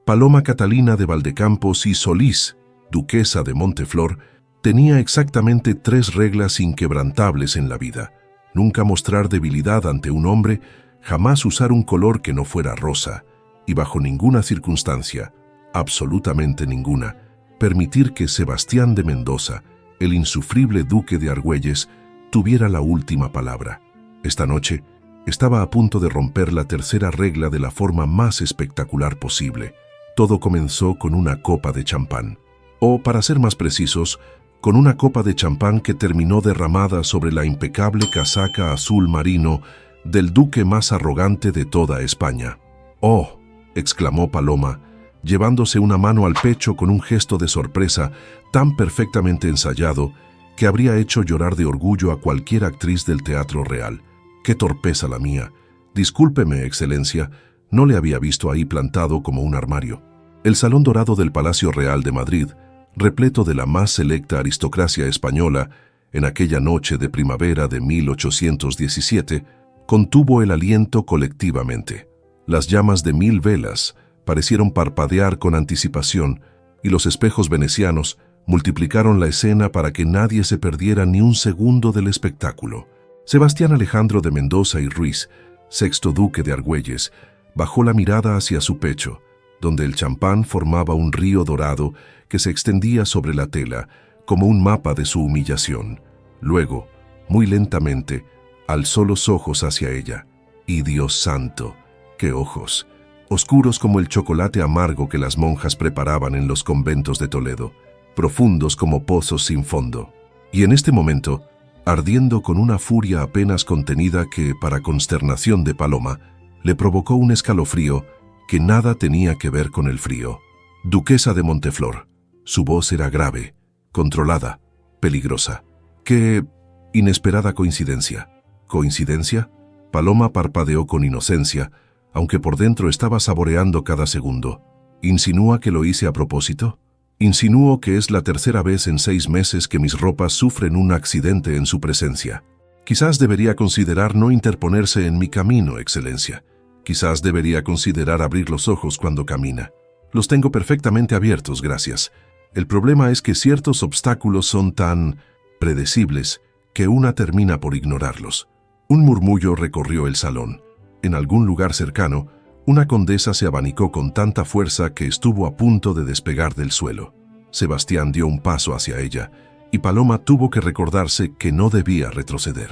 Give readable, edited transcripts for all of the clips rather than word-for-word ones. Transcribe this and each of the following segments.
Paloma Catalina de Valdecampos y Solís, duquesa de Monteflor, tenía exactamente 3 reglas inquebrantables en la vida: nunca mostrar debilidad ante un hombre, jamás usar un color que no fuera rosa, y bajo ninguna circunstancia, absolutamente ninguna, permitir que Sebastián de Mendoza, el insufrible duque de Argüelles, tuviera la última palabra. Esta noche estaba a punto de romper la 3ª regla de la forma más espectacular posible. Todo comenzó con una copa de champán. O, para ser más precisos, con una copa de champán que terminó derramada sobre la impecable casaca azul marino del duque más arrogante de toda España. «¡Oh!», exclamó Paloma, llevándose una mano al pecho con un gesto de sorpresa tan perfectamente ensayado que habría hecho llorar de orgullo a cualquier actriz del teatro real. «¡Qué torpeza la mía! Discúlpeme, Excelencia, no le había visto ahí plantado como un armario». El Salón Dorado del Palacio Real de Madrid, repleto de la más selecta aristocracia española, en aquella noche de primavera de 1817, contuvo el aliento colectivamente. Las llamas de 1000 velas parecieron parpadear con anticipación y los espejos venecianos multiplicaron la escena para que nadie se perdiera ni un segundo del espectáculo. Sebastián Alejandro de Mendoza y Ruiz, sexto duque de Argüelles, bajó la mirada hacia su pecho, donde el champán formaba un río dorado que se extendía sobre la tela como un mapa de su humillación. Luego, muy lentamente, alzó los ojos hacia ella. Y Dios santo, qué ojos, oscuros como el chocolate amargo que las monjas preparaban en los conventos de Toledo, profundos como pozos sin fondo. Y en este momento, ardiendo con una furia apenas contenida que, para consternación de Paloma, le provocó un escalofrío que nada tenía que ver con el frío. «Duquesa de Monteflor». Su voz era grave, controlada, peligrosa. «¡Qué inesperada coincidencia!». «¿Coincidencia?». Paloma parpadeó con inocencia, aunque por dentro estaba saboreando cada segundo. «¿Insinúa que lo hice a propósito?». «Insinúo que es la 3ª vez en 6 meses que mis ropas sufren un accidente en su presencia. Quizás debería considerar no interponerse en mi camino, Excelencia. Quizás debería considerar abrir los ojos cuando camina. Los tengo perfectamente abiertos, gracias. El problema es que ciertos obstáculos son tan predecibles que una termina por ignorarlos». Un murmullo recorrió el salón. En algún lugar cercano, una condesa se abanicó con tanta fuerza que estuvo a punto de despegar del suelo. Sebastián dio un paso hacia ella, y Paloma tuvo que recordarse que no debía retroceder.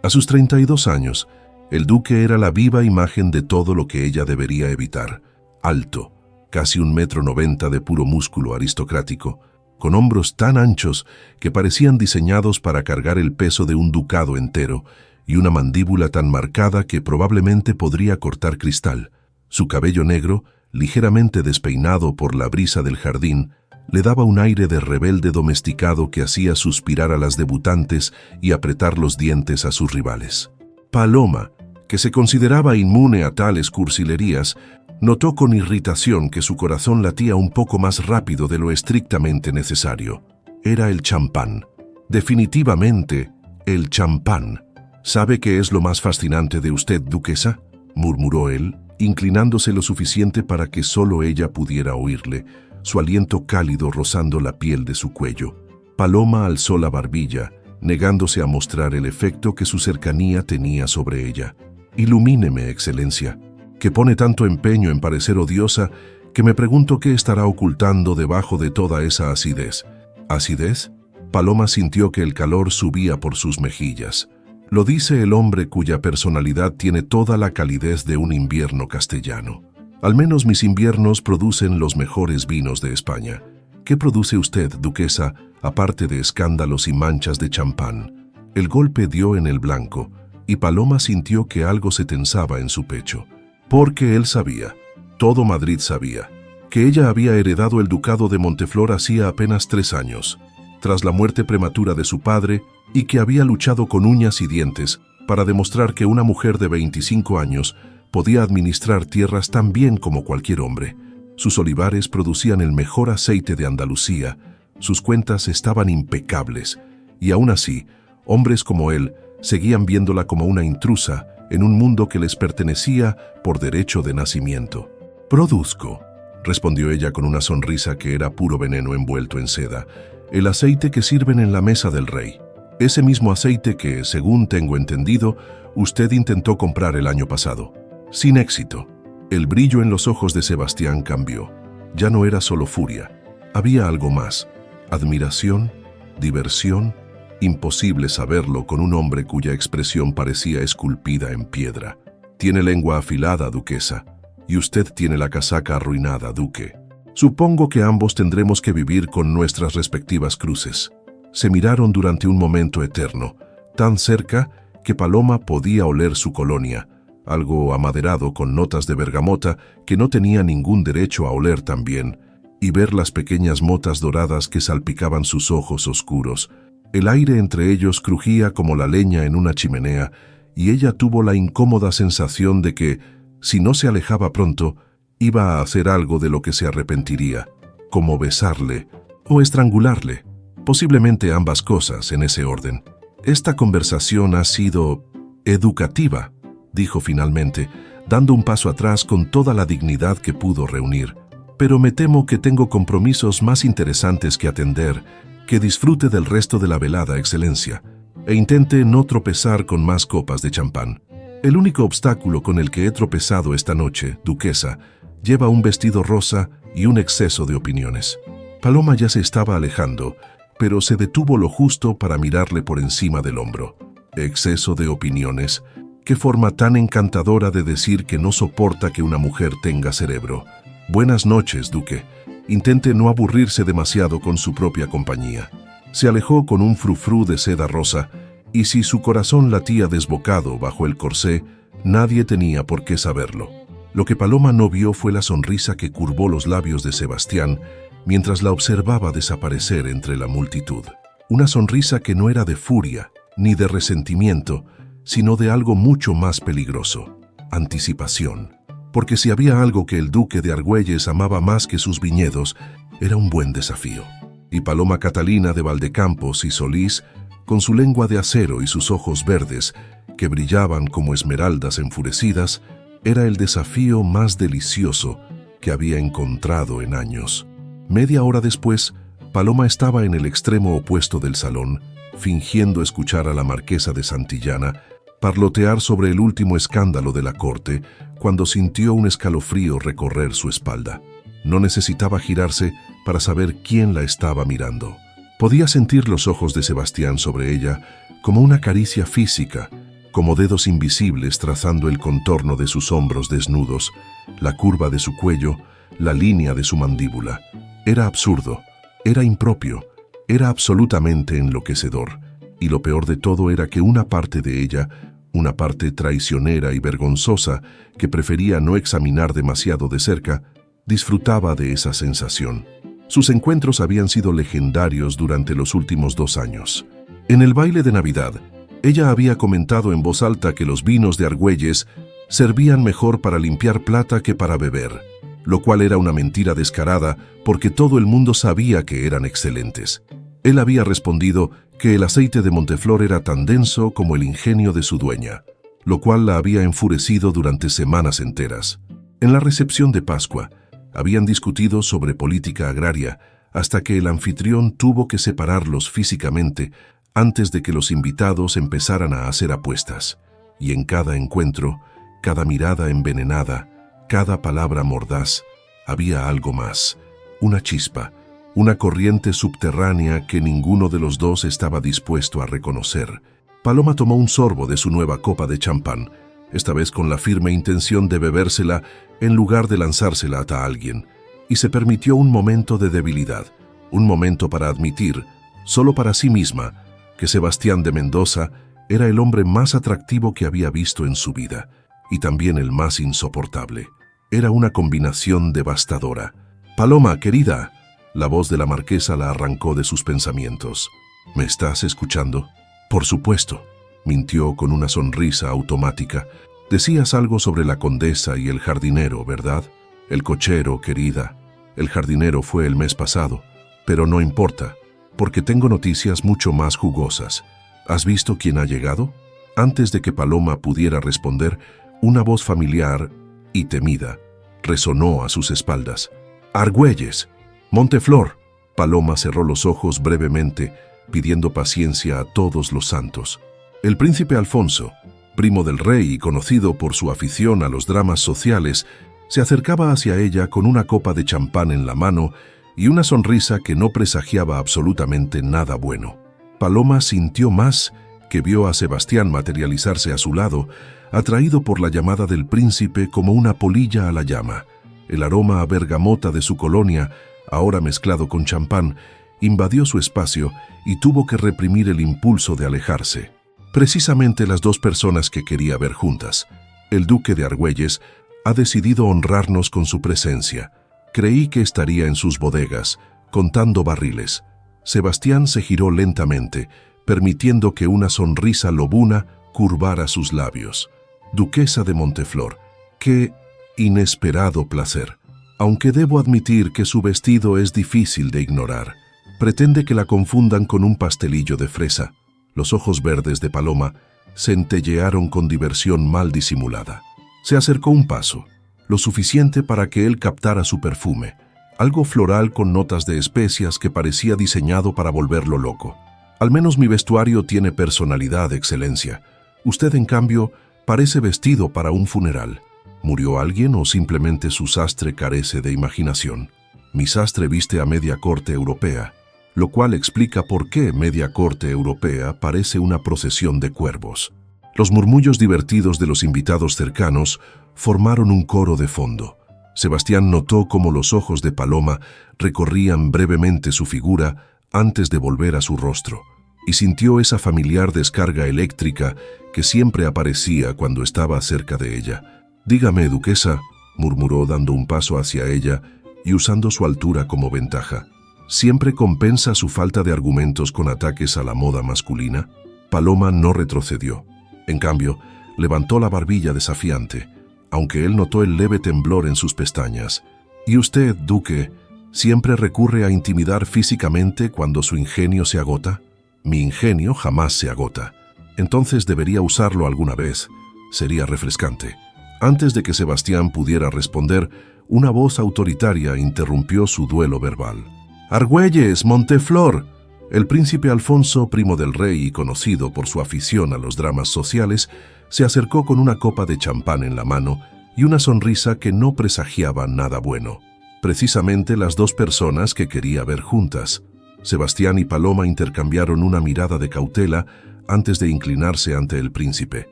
A sus 32 años, el duque era la viva imagen de todo lo que ella debería evitar. Alto, casi 1,90 m de puro músculo aristocrático, con hombros tan anchos que parecían diseñados para cargar el peso de un ducado entero, y una mandíbula tan marcada que probablemente podría cortar cristal. Su cabello negro, ligeramente despeinado por la brisa del jardín, le daba un aire de rebelde domesticado que hacía suspirar a las debutantes y apretar los dientes a sus rivales. Paloma, que se consideraba inmune a tales cursilerías, notó con irritación que su corazón latía un poco más rápido de lo estrictamente necesario. Era el champán. Definitivamente, el champán. «¿Sabe qué es lo más fascinante de usted, duquesa?», murmuró él, inclinándose lo suficiente para que solo ella pudiera oírle, su aliento cálido rozando la piel de su cuello. Paloma alzó la barbilla, negándose a mostrar el efecto que su cercanía tenía sobre ella. «Ilumíneme, Excelencia, que pone tanto empeño en parecer odiosa que me pregunto qué estará ocultando debajo de toda esa acidez». «¿Acidez?». Paloma sintió que el calor subía por sus mejillas. «Lo dice el hombre cuya personalidad tiene toda la calidez de un invierno castellano. Al menos mis inviernos producen los mejores vinos de España. ¿Qué produce usted, duquesa, aparte de escándalos y manchas de champán?». El golpe dio en el blanco, y Paloma sintió que algo se tensaba en su pecho. Porque él sabía, todo Madrid sabía, que ella había heredado el ducado de Monteflor hacía apenas 3 años, tras la muerte prematura de su padre, y que había luchado con uñas y dientes para demostrar que una mujer de 25 años podía administrar tierras tan bien como cualquier hombre. Sus olivares producían el mejor aceite de Andalucía, sus cuentas estaban impecables, y aún así, hombres como él seguían viéndola como una intrusa en un mundo que les pertenecía por derecho de nacimiento. «Produzco», respondió ella con una sonrisa que era puro veneno envuelto en seda. El aceite que sirven en la mesa del rey. Ese mismo aceite que, según tengo entendido, usted intentó comprar el año pasado. Sin éxito. El brillo en los ojos de Sebastián cambió. Ya no era solo furia. Había algo más. Admiración, diversión. Imposible saberlo con un hombre cuya expresión parecía esculpida en piedra. Tiene lengua afilada, duquesa. Y usted tiene la casaca arruinada, duque. Supongo que ambos tendremos que vivir con nuestras respectivas cruces. Se miraron durante un momento eterno, tan cerca que Paloma podía oler su colonia, algo amaderado con notas de bergamota que no tenía ningún derecho a oler también, y ver las pequeñas motas doradas que salpicaban sus ojos oscuros. El aire entre ellos crujía como la leña en una chimenea, y ella tuvo la incómoda sensación de que, si no se alejaba pronto, iba a hacer algo de lo que se arrepentiría, como besarle o estrangularle, posiblemente ambas cosas en ese orden. Esta conversación ha sido educativa, dijo finalmente, dando un paso atrás con toda la dignidad que pudo reunir. Pero me temo que tengo compromisos más interesantes que atender. Que disfrute del resto de la velada, Excelencia, e intente no tropezar con más copas de champán. El único obstáculo con el que he tropezado esta noche, duquesa, lleva un vestido rosa y un exceso de opiniones. Paloma ya se estaba alejando, pero se detuvo lo justo para mirarle por encima del hombro. Exceso de opiniones. Qué forma tan encantadora de decir que no soporta que una mujer tenga cerebro. Buenas noches, duque. Intente no aburrirse demasiado con su propia compañía. Se alejó con un frufrú de seda rosa, y si su corazón latía desbocado bajo el corsé, nadie tenía por qué saberlo. Lo que Paloma no vio fue la sonrisa que curvó los labios de Sebastián mientras la observaba desaparecer entre la multitud. Una sonrisa que no era de furia ni de resentimiento, sino de algo mucho más peligroso: anticipación. Porque si había algo que el duque de Argüelles amaba más que sus viñedos, era un buen desafío. Y Paloma Catalina de Valdecampos y Solís, con su lengua de acero y sus ojos verdes, que brillaban como esmeraldas enfurecidas, era el desafío más delicioso que había encontrado en años. Media hora después, Paloma estaba en el extremo opuesto del salón, fingiendo escuchar a la marquesa de Santillana parlotear sobre el último escándalo de la corte, cuando sintió un escalofrío recorrer su espalda. No necesitaba girarse para saber quién la estaba mirando. Podía sentir los ojos de Sebastián sobre ella como una caricia física, como dedos invisibles trazando el contorno de sus hombros desnudos, la curva de su cuello, la línea de su mandíbula. Era absurdo, era impropio, era absolutamente enloquecedor. Y lo peor de todo era que una parte de ella, una parte traicionera y vergonzosa que prefería no examinar demasiado de cerca, disfrutaba de esa sensación. Sus encuentros habían sido legendarios durante los últimos 2 años. En el baile de Navidad, ella había comentado en voz alta que los vinos de Argüelles servían mejor para limpiar plata que para beber, lo cual era una mentira descarada porque todo el mundo sabía que eran excelentes. Él había respondido que el aceite de Monteflor era tan denso como el ingenio de su dueña, lo cual la había enfurecido durante semanas enteras. En la recepción de Pascua, habían discutido sobre política agraria hasta que el anfitrión tuvo que separarlos físicamente antes de que los invitados empezaran a hacer apuestas. Y en cada encuentro, cada mirada envenenada, cada palabra mordaz, había algo más, una chispa, una corriente subterránea que ninguno de los dos estaba dispuesto a reconocer. Paloma tomó un sorbo de su nueva copa de champán, esta vez con la firme intención de bebérsela en lugar de lanzársela a alguien, y se permitió un momento de debilidad, un momento para admitir, solo para sí misma, que Sebastián de Mendoza era el hombre más atractivo que había visto en su vida, y también el más insoportable. Era una combinación devastadora. «Paloma, querida», la voz de la marquesa la arrancó de sus pensamientos. «¿Me estás escuchando?» «Por supuesto», mintió con una sonrisa automática. «Decías algo sobre la condesa y el jardinero, ¿verdad?» «El cochero, querida. El jardinero fue el mes pasado. Pero no importa, porque tengo noticias mucho más jugosas. ¿Has visto quién ha llegado?» Antes de que Paloma pudiera responder, una voz familiar y temida resonó a sus espaldas. Argüelles, Monteflor. Paloma cerró los ojos brevemente, pidiendo paciencia a todos los santos. El príncipe Alfonso, primo del rey y conocido por su afición a los dramas sociales, se acercaba hacia ella con una copa de champán en la mano y una sonrisa que no presagiaba absolutamente nada bueno. Paloma sintió más que vio a Sebastián materializarse a su lado, atraído por la llamada del príncipe como una polilla a la llama. El aroma a bergamota de su colonia, ahora mezclado con champán, invadió su espacio y tuvo que reprimir el impulso de alejarse. Precisamente las dos personas que quería ver juntas. El duque de Argüelles ha decidido honrarnos con su presencia. Creí que estaría en sus bodegas, contando barriles. Sebastián se giró lentamente, permitiendo que una sonrisa lobuna curvara sus labios. Duquesa de Monteflor, qué inesperado placer. Aunque debo admitir que su vestido es difícil de ignorar. Pretende que la confundan con un pastelillo de fresa. Los ojos verdes de Paloma centellearon con diversión mal disimulada. Se acercó un paso, lo suficiente para que él captara su perfume, algo floral con notas de especias que parecía diseñado para volverlo loco. Al menos mi vestuario tiene personalidad, excelencia. Usted, en cambio, parece vestido para un funeral. ¿Murió alguien o simplemente su sastre carece de imaginación? Mi sastre viste a media corte europea, lo cual explica por qué media corte europea parece una procesión de cuervos. Los murmullos divertidos de los invitados cercanos formaron un coro de fondo. Sebastián notó cómo los ojos de Paloma recorrían brevemente su figura antes de volver a su rostro, y sintió esa familiar descarga eléctrica que siempre aparecía cuando estaba cerca de ella. «Dígame, duquesa», murmuró dando un paso hacia ella y usando su altura como ventaja. ¿Siempre compensa su falta de argumentos con ataques a la moda masculina? Paloma no retrocedió. En cambio, levantó la barbilla desafiante, aunque él notó el leve temblor en sus pestañas. «¿Y usted, duque, siempre recurre a intimidar físicamente cuando su ingenio se agota?» «Mi ingenio jamás se agota. Entonces debería usarlo alguna vez. Sería refrescante». Antes de que Sebastián pudiera responder, una voz autoritaria interrumpió su duelo verbal. «Argüelles, Monteflor». El príncipe Alfonso, primo del rey y conocido por su afición a los dramas sociales, se acercó con una copa de champán en la mano y una sonrisa que no presagiaba nada bueno. Precisamente las dos personas que quería ver juntas. Sebastián y Paloma intercambiaron una mirada de cautela antes de inclinarse ante el príncipe.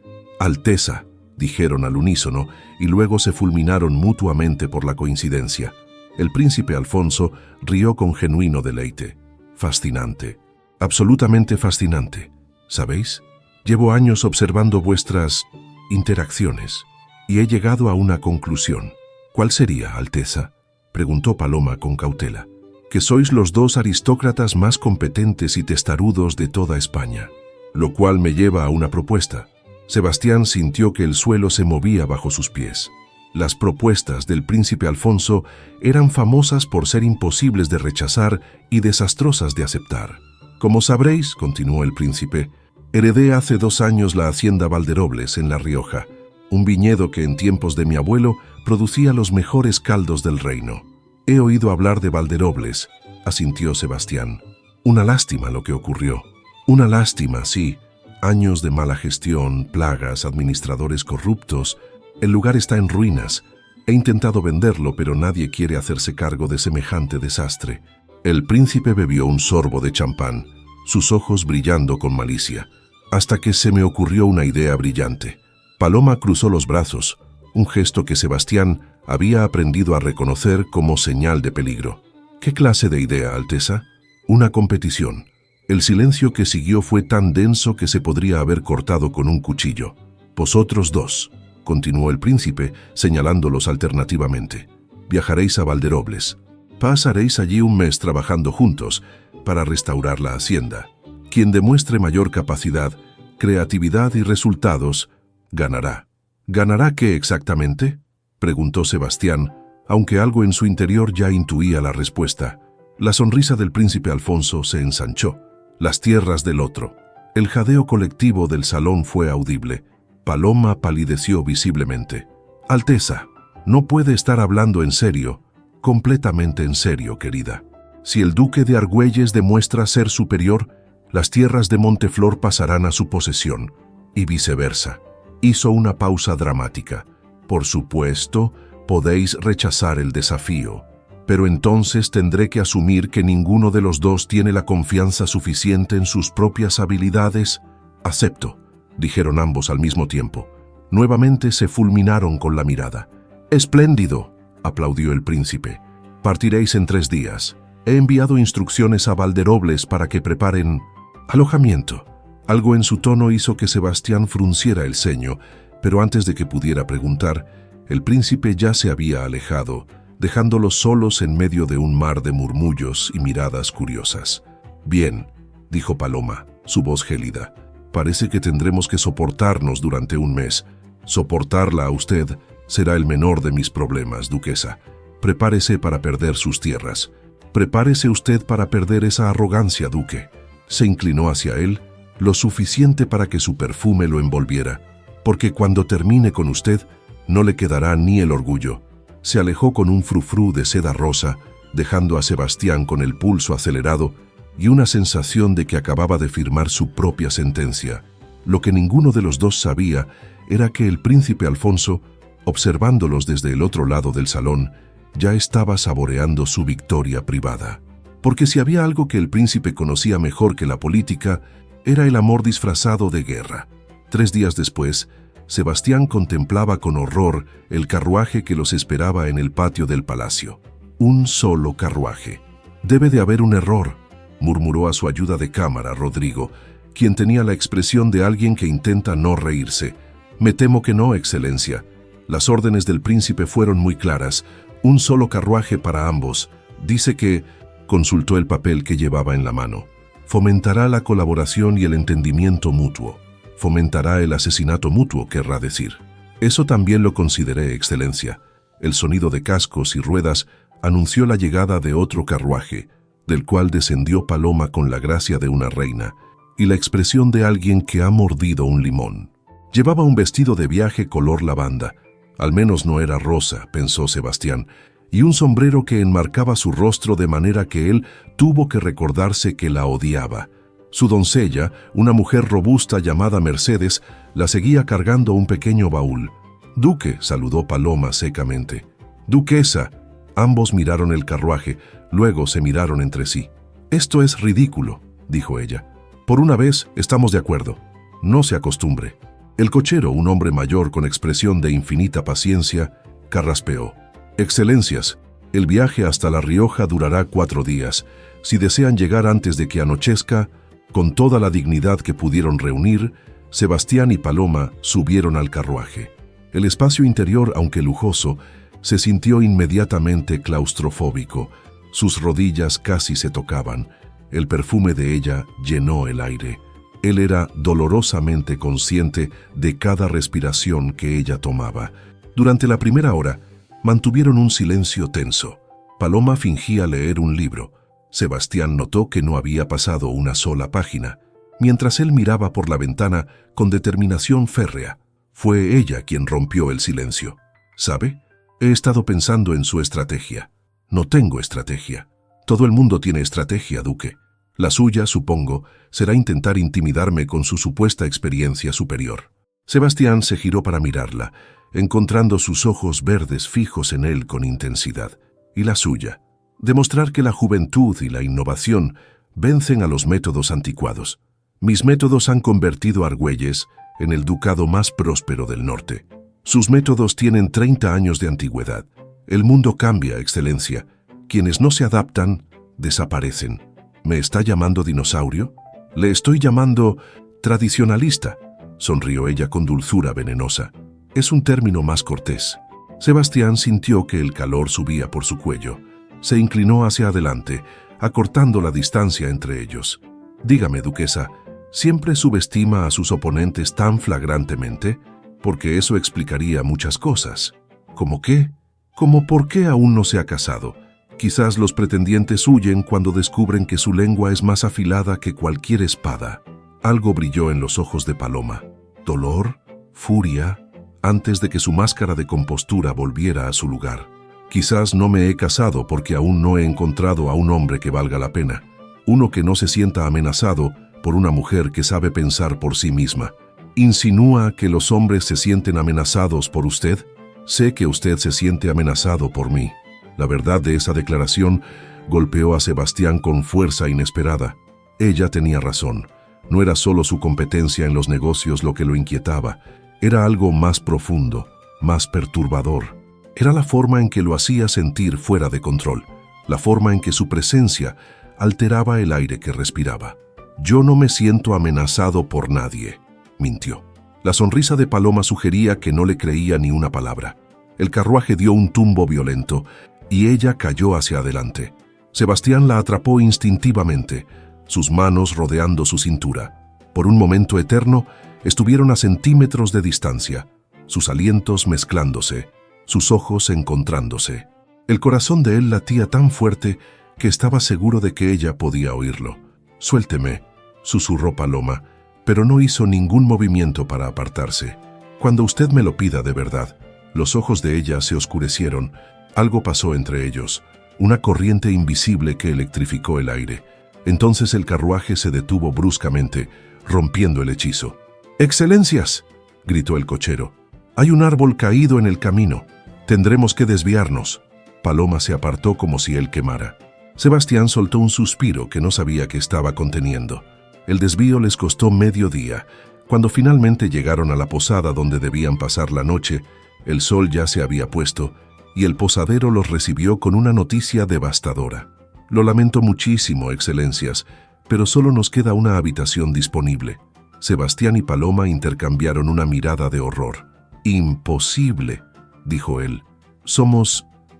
«Alteza», dijeron al unísono, y luego se fulminaron mutuamente por la coincidencia. El príncipe Alfonso rió con genuino deleite. «Fascinante, absolutamente fascinante. ¿Sabéis? Llevo años observando vuestras interacciones y he llegado a una conclusión». «¿Cuál sería, Alteza?», preguntó Paloma con cautela. «Que sois los dos aristócratas más competentes y testarudos de toda España. Lo cual me lleva a una propuesta». Sebastián sintió que el suelo se movía bajo sus pies. Las propuestas del príncipe Alfonso eran famosas por ser imposibles de rechazar y desastrosas de aceptar. «Como sabréis», continuó el príncipe, «heredé hace 2 años la hacienda Valderobles en La Rioja, un viñedo que en tiempos de mi abuelo producía los mejores caldos del reino». «He oído hablar de Valderobles», asintió Sebastián. «Una lástima lo que ocurrió». «Una lástima, sí. Años de mala gestión, plagas, administradores corruptos. El lugar está en ruinas. He intentado venderlo, pero nadie quiere hacerse cargo de semejante desastre». El príncipe bebió un sorbo de champán, sus ojos brillando con malicia, hasta que se me ocurrió una idea brillante. Paloma cruzó los brazos, un gesto que Sebastián había aprendido a reconocer como señal de peligro. «¿Qué clase de idea, Alteza?» «Una competición». El silencio que siguió fue tan denso que se podría haber cortado con un cuchillo. «Vosotros dos», continuó el príncipe, señalándolos alternativamente, «viajaréis a Valderobles. Pasaréis allí un mes trabajando juntos para restaurar la hacienda. Quien demuestre mayor capacidad, creatividad y resultados, ganará». «¿Ganará qué exactamente?», preguntó Sebastián, aunque algo en su interior ya intuía la respuesta. La sonrisa del príncipe Alfonso se ensanchó. «Las tierras del otro». El jadeo colectivo del salón fue audible. Paloma palideció visiblemente. «Alteza, no puede estar hablando en serio. completamente en serio, querida. Si el duque de Argüelles demuestra ser superior, las tierras de Monteflor pasarán a su posesión, y viceversa. Hizo una pausa dramática. Por supuesto, podéis rechazar el desafío, pero entonces tendré que asumir que ninguno de los dos tiene la confianza suficiente en sus propias habilidades. Acepto, dijeron ambos al mismo tiempo. Nuevamente se fulminaron con la mirada. Espléndido, aplaudió el príncipe. Partiréis en 3 días. He enviado instrucciones a Valderobles para que preparen alojamiento. Algo en su tono hizo que Sebastián frunciera el ceño, pero antes de que pudiera preguntar, el príncipe ya se había alejado, dejándolos solos en medio de un mar de murmullos y miradas curiosas. Bien, dijo Paloma, su voz gélida. Parece que tendremos que soportarnos durante un mes. Soportarla a usted será el menor de mis problemas, duquesa. Prepárese para perder sus tierras. Prepárese usted para perder esa arrogancia, duque. Se inclinó hacia él, lo suficiente para que su perfume lo envolviera, porque cuando termine con usted, no le quedará ni el orgullo. Se alejó con un frufrú de seda rosa, dejando a Sebastián con el pulso acelerado y una sensación de que acababa de firmar su propia sentencia. Lo que ninguno de los dos sabía era que el príncipe Alfonso, observándolos desde el otro lado del salón, ya estaba saboreando su victoria privada. Porque si había algo que el príncipe conocía mejor que la política, era el amor disfrazado de guerra. 3 días después, Sebastián contemplaba con horror el carruaje que los esperaba en el patio del palacio. Un solo carruaje. Debe de haber un error, murmuró a su ayuda de cámara Rodrigo, quien tenía la expresión de alguien que intenta no reírse. Me temo que no, excelencia. Las órdenes del príncipe fueron muy claras. Un solo carruaje para ambos. Dice que, consultó el papel que llevaba en la mano, fomentará la colaboración y el entendimiento mutuo. Fomentará el asesinato mutuo, querrá decir. Eso también lo consideré, excelencia. El sonido de cascos y ruedas anunció la llegada de otro carruaje, del cual descendió Paloma con la gracia de una reina y la expresión de alguien que ha mordido un limón. Llevaba un vestido de viaje color lavanda. Al menos no era rosa, pensó Sebastián, y un sombrero que enmarcaba su rostro de manera que él tuvo que recordarse que la odiaba. Su doncella, una mujer robusta llamada Mercedes, la seguía cargando un pequeño baúl. «Duque», saludó Paloma secamente. «Duquesa». Ambos miraron el carruaje, luego se miraron entre sí. «Esto es ridículo», dijo ella. «Por una vez estamos de acuerdo. No se acostumbre». El cochero, un hombre mayor con expresión de infinita paciencia, carraspeó. «Excelencias, el viaje hasta La Rioja durará 4 días. Si desean llegar antes de que anochezca». Con toda la dignidad que pudieron reunir, Sebastián y Paloma subieron al carruaje. El espacio interior, aunque lujoso, se sintió inmediatamente claustrofóbico. Sus rodillas casi se tocaban. El perfume de ella llenó el aire. Él era dolorosamente consciente de cada respiración que ella tomaba. Durante la primera hora, mantuvieron un silencio tenso. Paloma fingía leer un libro. Sebastián notó que no había pasado una sola página, mientras él miraba por la ventana con determinación férrea. Fue ella quien rompió el silencio. «¿Sabe? He estado pensando en su estrategia». «No tengo estrategia». «Todo el mundo tiene estrategia, duque. La suya, supongo, será intentar intimidarme con su supuesta experiencia superior». Sebastián se giró para mirarla, encontrando sus ojos verdes fijos en él con intensidad. «¿Y la suya?» «Demostrar que la juventud y la innovación vencen a los métodos anticuados. Mis métodos han convertido a Argüelles en el ducado más próspero del norte. Sus métodos tienen 30 años de antigüedad. El mundo cambia, excelencia. Quienes no se adaptan, desaparecen». «¿Me está llamando dinosaurio?» «Le estoy llamando tradicionalista», sonrió ella con dulzura venenosa. «Es un término más cortés». Sebastián sintió que el calor subía por su cuello. Se inclinó hacia adelante, acortando la distancia entre ellos. «Dígame, duquesa, ¿siempre subestima a sus oponentes tan flagrantemente? Porque eso explicaría muchas cosas». «¿Cómo qué?» «¿Cómo por qué aún no se ha casado? Quizás los pretendientes huyen cuando descubren que su lengua es más afilada que cualquier espada». Algo brilló en los ojos de Paloma. ¿Dolor? ¿Furia? Antes de que su máscara de compostura volviera a su lugar. Quizás no me he casado porque aún no he encontrado a un hombre que valga la pena. Uno que no se sienta amenazado por una mujer que sabe pensar por sí misma. ¿Insinúa que los hombres se sienten amenazados por usted? Sé que usted se siente amenazado por mí. La verdad de esa declaración golpeó a Sebastián con fuerza inesperada. Ella tenía razón. No era solo su competencia en los negocios lo que lo inquietaba. Era algo más profundo, más perturbador. Era la forma en que lo hacía sentir fuera de control. La forma en que su presencia alteraba el aire que respiraba. Yo no me siento amenazado por nadie, mintió. La sonrisa de Paloma sugería que no le creía ni una palabra. El carruaje dio un tumbo violento y ella cayó hacia adelante. Sebastián la atrapó instintivamente, sus manos rodeando su cintura. Por un momento eterno, estuvieron a centímetros de distancia, sus alientos mezclándose, sus ojos encontrándose. El corazón de él latía tan fuerte que estaba seguro de que ella podía oírlo. «Suélteme», susurró Paloma, pero no hizo ningún movimiento para apartarse. «Cuando usted me lo pida de verdad». Los ojos de ella se oscurecieron. Algo pasó entre ellos, una corriente invisible que electrificó el aire. Entonces el carruaje se detuvo bruscamente, rompiendo el hechizo. «¡Excelencias!», gritó el cochero. «Hay un árbol caído en el camino. Tendremos que desviarnos». Paloma se apartó como si él quemara. Sebastián soltó un suspiro que no sabía que estaba conteniendo. El desvío les costó medio día. Cuando finalmente llegaron a la posada donde debían pasar la noche, el sol ya se había puesto y el posadero los recibió con una noticia devastadora. «Lo lamento muchísimo, excelencias, pero solo nos queda una habitación disponible». Sebastián y Paloma intercambiaron una mirada de horror. «Imposible», dijo él.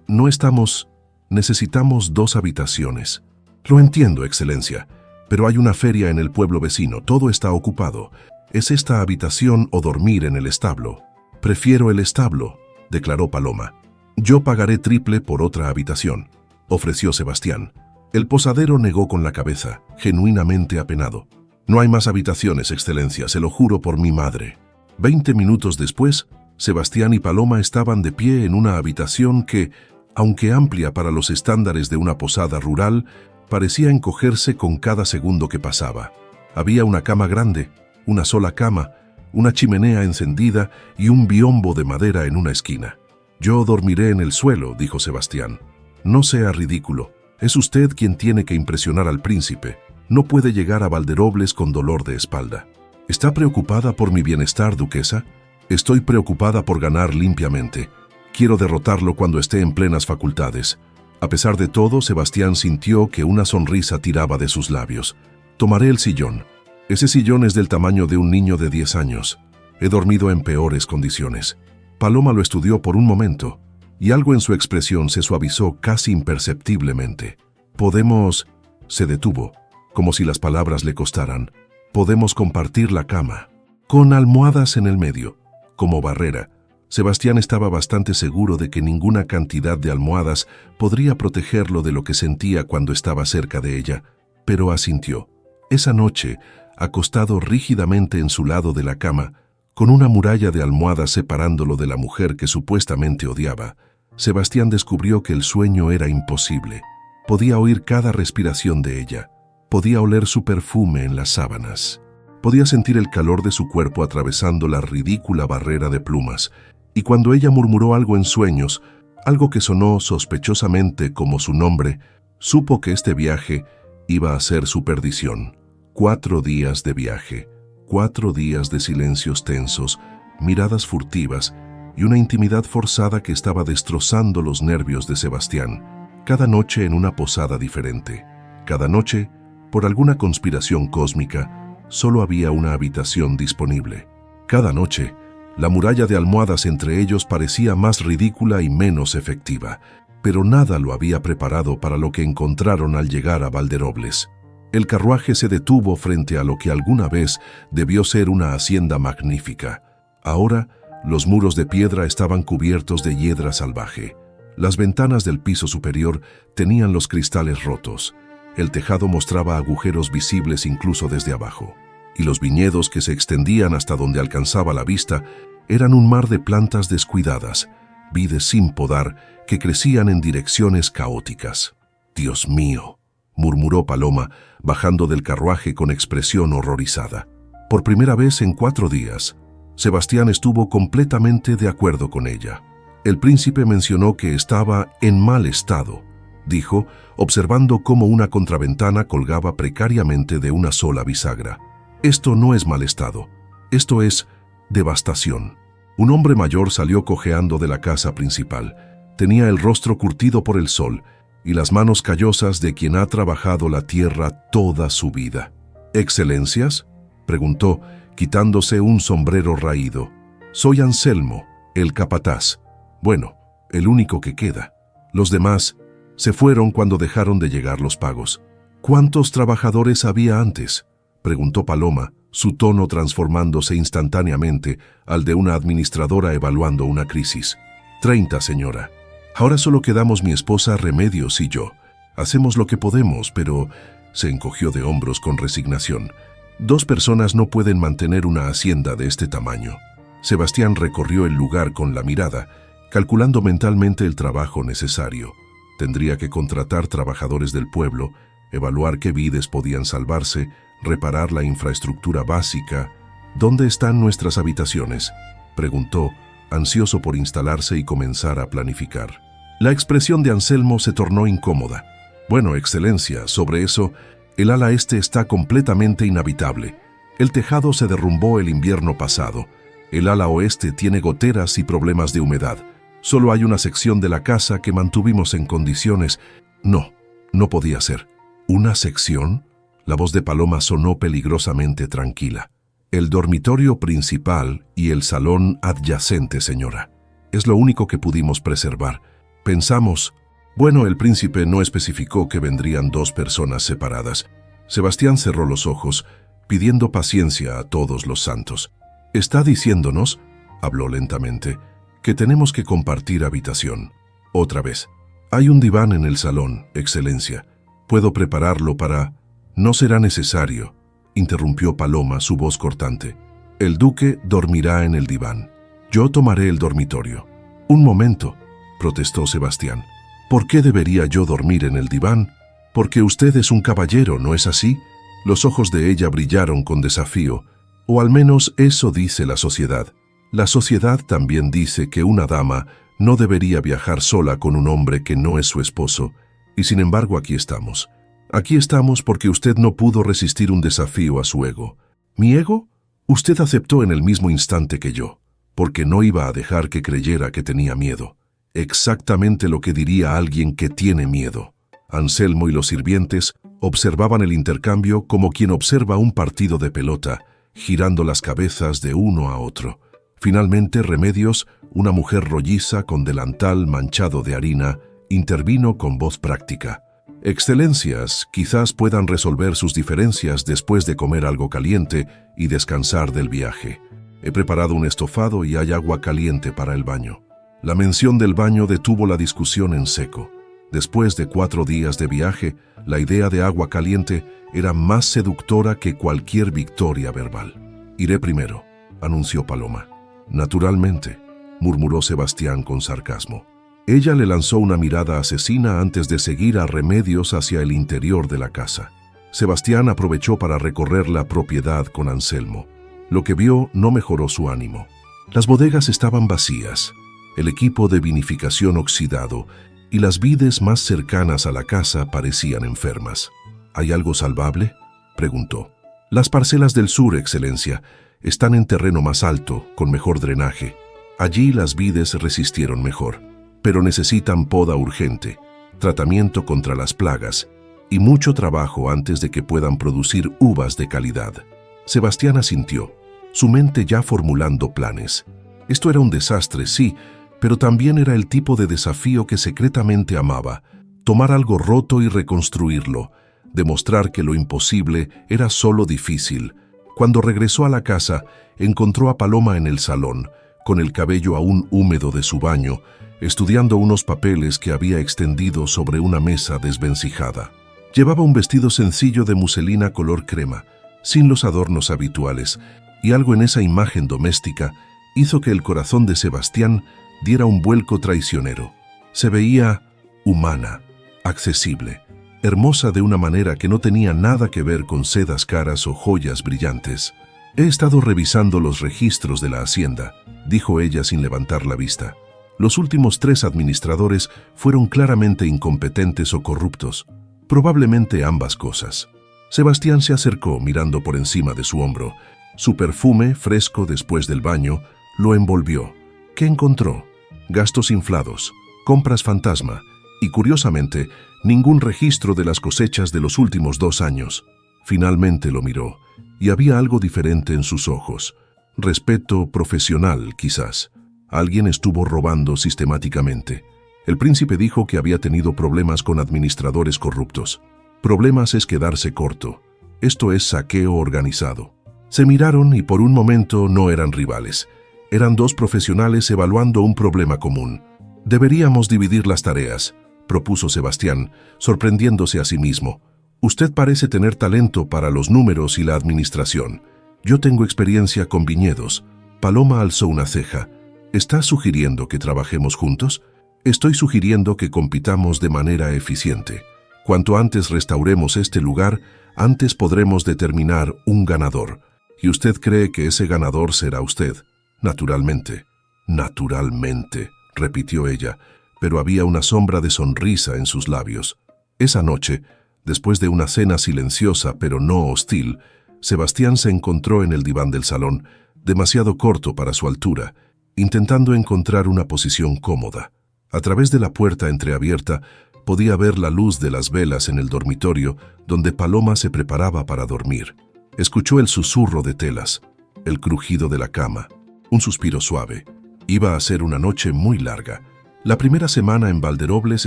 No estamos... Necesitamos 2 habitaciones». «Lo entiendo, excelencia, pero hay una feria en el pueblo vecino, todo está ocupado. ¿Es esta habitación o dormir en el establo?» «Prefiero el establo», declaró Paloma. «Yo pagaré triple por otra habitación», ofreció Sebastián. El posadero negó con la cabeza, genuinamente apenado. «No hay más habitaciones, excelencia, se lo juro por mi madre». 20 minutos después, Sebastián y Paloma estaban de pie en una habitación que, aunque amplia para los estándares de una posada rural, parecía encogerse con cada segundo que pasaba. Había una cama grande, una sola cama, una chimenea encendida y un biombo de madera en una esquina. «Yo dormiré en el suelo», dijo Sebastián. «No sea ridículo. Es usted quien tiene que impresionar al príncipe. No puede llegar a Valderobles con dolor de espalda». «¿Está preocupada por mi bienestar, duquesa?» «Estoy preocupada por ganar limpiamente. Quiero derrotarlo cuando esté en plenas facultades». A pesar de todo, Sebastián sintió que una sonrisa tiraba de sus labios. «Tomaré el sillón. Ese sillón es del tamaño de un niño de 10 años. He dormido en peores condiciones». Paloma lo estudió por un momento, y algo en su expresión se suavizó casi imperceptiblemente. «Podemos...» Se detuvo, como si las palabras le costaran. «Podemos compartir la cama, con almohadas en el medio, como barrera». Sebastián estaba bastante seguro de que ninguna cantidad de almohadas podría protegerlo de lo que sentía cuando estaba cerca de ella, pero asintió. Esa noche, acostado rígidamente en su lado de la cama, con una muralla de almohadas separándolo de la mujer que supuestamente odiaba, Sebastián descubrió que el sueño era imposible. Podía oír cada respiración de ella, podía oler su perfume en las sábanas, podía sentir el calor de su cuerpo atravesando la ridícula barrera de plumas, y cuando ella murmuró algo en sueños, algo que sonó sospechosamente como su nombre, supo que este viaje iba a ser su perdición. 4 días de viaje, 4 días de silencios tensos, miradas furtivas y una intimidad forzada que estaba destrozando los nervios de Sebastián. Cada noche en una posada diferente. Cada noche, por alguna conspiración cósmica, solo había una habitación disponible. Cada noche, la muralla de almohadas entre ellos parecía más ridícula y menos efectiva, pero nada lo había preparado para lo que encontraron al llegar a Valderobles. El carruaje se detuvo frente a lo que alguna vez debió ser una hacienda magnífica. Ahora, los muros de piedra estaban cubiertos de hiedra salvaje. Las ventanas del piso superior tenían los cristales rotos. El tejado mostraba agujeros visibles incluso desde abajo. Y los viñedos que se extendían hasta donde alcanzaba la vista eran un mar de plantas descuidadas, vides sin podar que crecían en direcciones caóticas. «Dios mío», murmuró Paloma, bajando del carruaje con expresión horrorizada. Por primera vez en 4 días, Sebastián estuvo completamente de acuerdo con ella. El príncipe mencionó que estaba en mal estado, dijo, observando cómo una contraventana colgaba precariamente de una sola bisagra. Esto no es mal estado, esto es devastación. Un hombre mayor salió cojeando de la casa principal. Tenía el rostro curtido por el sol y las manos callosas de quien ha trabajado la tierra toda su vida. «¿Excelencias?», preguntó, quitándose un sombrero raído. «Soy Anselmo, el capataz. Bueno, el único que queda. Los demás se fueron cuando dejaron de llegar los pagos». «¿Cuántos trabajadores había antes?», preguntó Paloma, su tono transformándose instantáneamente al de una administradora evaluando una crisis. 30, señora. Ahora solo quedamos mi esposa Remedios y yo. Hacemos lo que podemos, pero...» se encogió de hombros con resignación. «2 personas no pueden mantener una hacienda de este tamaño». Sebastián recorrió el lugar con la mirada, calculando mentalmente el trabajo necesario. Tendría que contratar trabajadores del pueblo, evaluar qué vides podían salvarse, reparar la infraestructura básica. «¿Dónde están nuestras habitaciones?», preguntó, ansioso por instalarse y comenzar a planificar. La expresión de Anselmo se tornó incómoda. «Bueno, excelencia, sobre eso, el ala este está completamente inhabitable. El tejado se derrumbó el invierno pasado. El ala oeste tiene goteras y problemas de humedad. Solo hay una sección de la casa que mantuvimos en condiciones...». No podía ser. «¿Una sección?». La voz de Paloma sonó peligrosamente tranquila. «El dormitorio principal y el salón adyacente, señora. Es lo único que pudimos preservar. Pensamos...». Bueno, el príncipe no especificó que vendrían 2 personas separadas. Sebastián cerró los ojos, pidiendo paciencia a todos los santos. «Está diciéndonos», habló lentamente, «que tenemos que compartir habitación. Otra vez. Hay un diván en el salón, excelencia. Puedo prepararlo para...». «No será necesario», interrumpió Paloma, su voz cortante. «El duque dormirá en el diván. Yo tomaré el dormitorio». «Un momento», protestó Sebastián. «¿Por qué debería yo dormir en el diván? Porque usted es un caballero, ¿no es así?». Los ojos de ella brillaron con desafío, o al menos eso dice la sociedad. La sociedad también dice que una dama no debería viajar sola con un hombre que no es su esposo, y sin embargo aquí estamos. Aquí estamos porque usted no pudo resistir un desafío a su ego. ¿Mi ego? Usted aceptó en el mismo instante que yo, porque no iba a dejar que creyera que tenía miedo. Exactamente lo que diría alguien que tiene miedo. Anselmo y los sirvientes observaban el intercambio como quien observa un partido de pelota, girando las cabezas de uno a otro. Finalmente, Remedios, una mujer rolliza con delantal manchado de harina, intervino con voz práctica. «Excelencias, quizás puedan resolver sus diferencias después de comer algo caliente y descansar del viaje. He preparado un estofado y hay agua caliente para el baño». La mención del baño detuvo la discusión en seco. Después de 4 días de viaje, la idea de agua caliente era más seductora que cualquier victoria verbal. «Iré primero», anunció Paloma. «Naturalmente», murmuró Sebastián con sarcasmo. Ella le lanzó una mirada asesina antes de seguir a Remedios hacia el interior de la casa. Sebastián aprovechó para recorrer la propiedad con Anselmo. Lo que vio no mejoró su ánimo. Las bodegas estaban vacías, el equipo de vinificación oxidado y las vides más cercanas a la casa parecían enfermas. «¿Hay algo salvable?», preguntó. «Las parcelas del sur, excelencia, están en terreno más alto, con mejor drenaje. Allí las vides resistieron mejor, pero necesitan poda urgente, tratamiento contra las plagas y mucho trabajo antes de que puedan producir uvas de calidad». Sebastián asintió, su mente ya formulando planes. Esto era un desastre, sí, pero también era el tipo de desafío que secretamente amaba: tomar algo roto y reconstruirlo, demostrar que lo imposible era solo difícil. Cuando regresó a la casa, encontró a Paloma en el salón, con el cabello aún húmedo de su baño, estudiando unos papeles que había extendido sobre una mesa desvencijada. Llevaba un vestido sencillo de muselina color crema, sin los adornos habituales, y algo en esa imagen doméstica hizo que el corazón de Sebastián diera un vuelco traicionero. Se veía humana, accesible, hermosa de una manera que no tenía nada que ver con sedas caras o joyas brillantes. «He estado revisando los registros de la hacienda», dijo ella sin levantar la vista. «Los últimos 3 administradores fueron claramente incompetentes o corruptos, probablemente ambas cosas». Sebastián se acercó mirando por encima de su hombro. Su perfume, fresco después del baño, lo envolvió. ¿Qué encontró? Gastos inflados, compras fantasma y, curiosamente, ningún registro de las cosechas de los últimos 2 años. Finalmente lo miró, y había algo diferente en sus ojos. Respeto profesional, quizás. Alguien estuvo robando sistemáticamente. El príncipe dijo que había tenido problemas con administradores corruptos. Problemas es quedarse corto. Esto es saqueo organizado. Se miraron y por un momento no eran rivales. Eran 2 profesionales evaluando un problema común. «Deberíamos dividir las tareas», propuso Sebastián, sorprendiéndose a sí mismo. «Usted parece tener talento para los números y la administración. Yo tengo experiencia con viñedos». Paloma alzó una ceja. «¿Estás sugiriendo que trabajemos juntos?» «Estoy sugiriendo que compitamos de manera eficiente. Cuanto antes restauremos este lugar, antes podremos determinar un ganador. ¿Y usted cree que ese ganador será usted?» «Naturalmente». «Naturalmente», repitió ella, pero había una sombra de sonrisa en sus labios. Esa noche, después de una cena silenciosa pero no hostil, Sebastián se encontró en el diván del salón, demasiado corto para su altura, intentando encontrar una posición cómoda. A través de la puerta entreabierta, podía ver la luz de las velas en el dormitorio donde Paloma se preparaba para dormir. Escuchó el susurro de telas, el crujido de la cama, un suspiro suave. Iba a ser una noche muy larga. La primera semana en Valderobles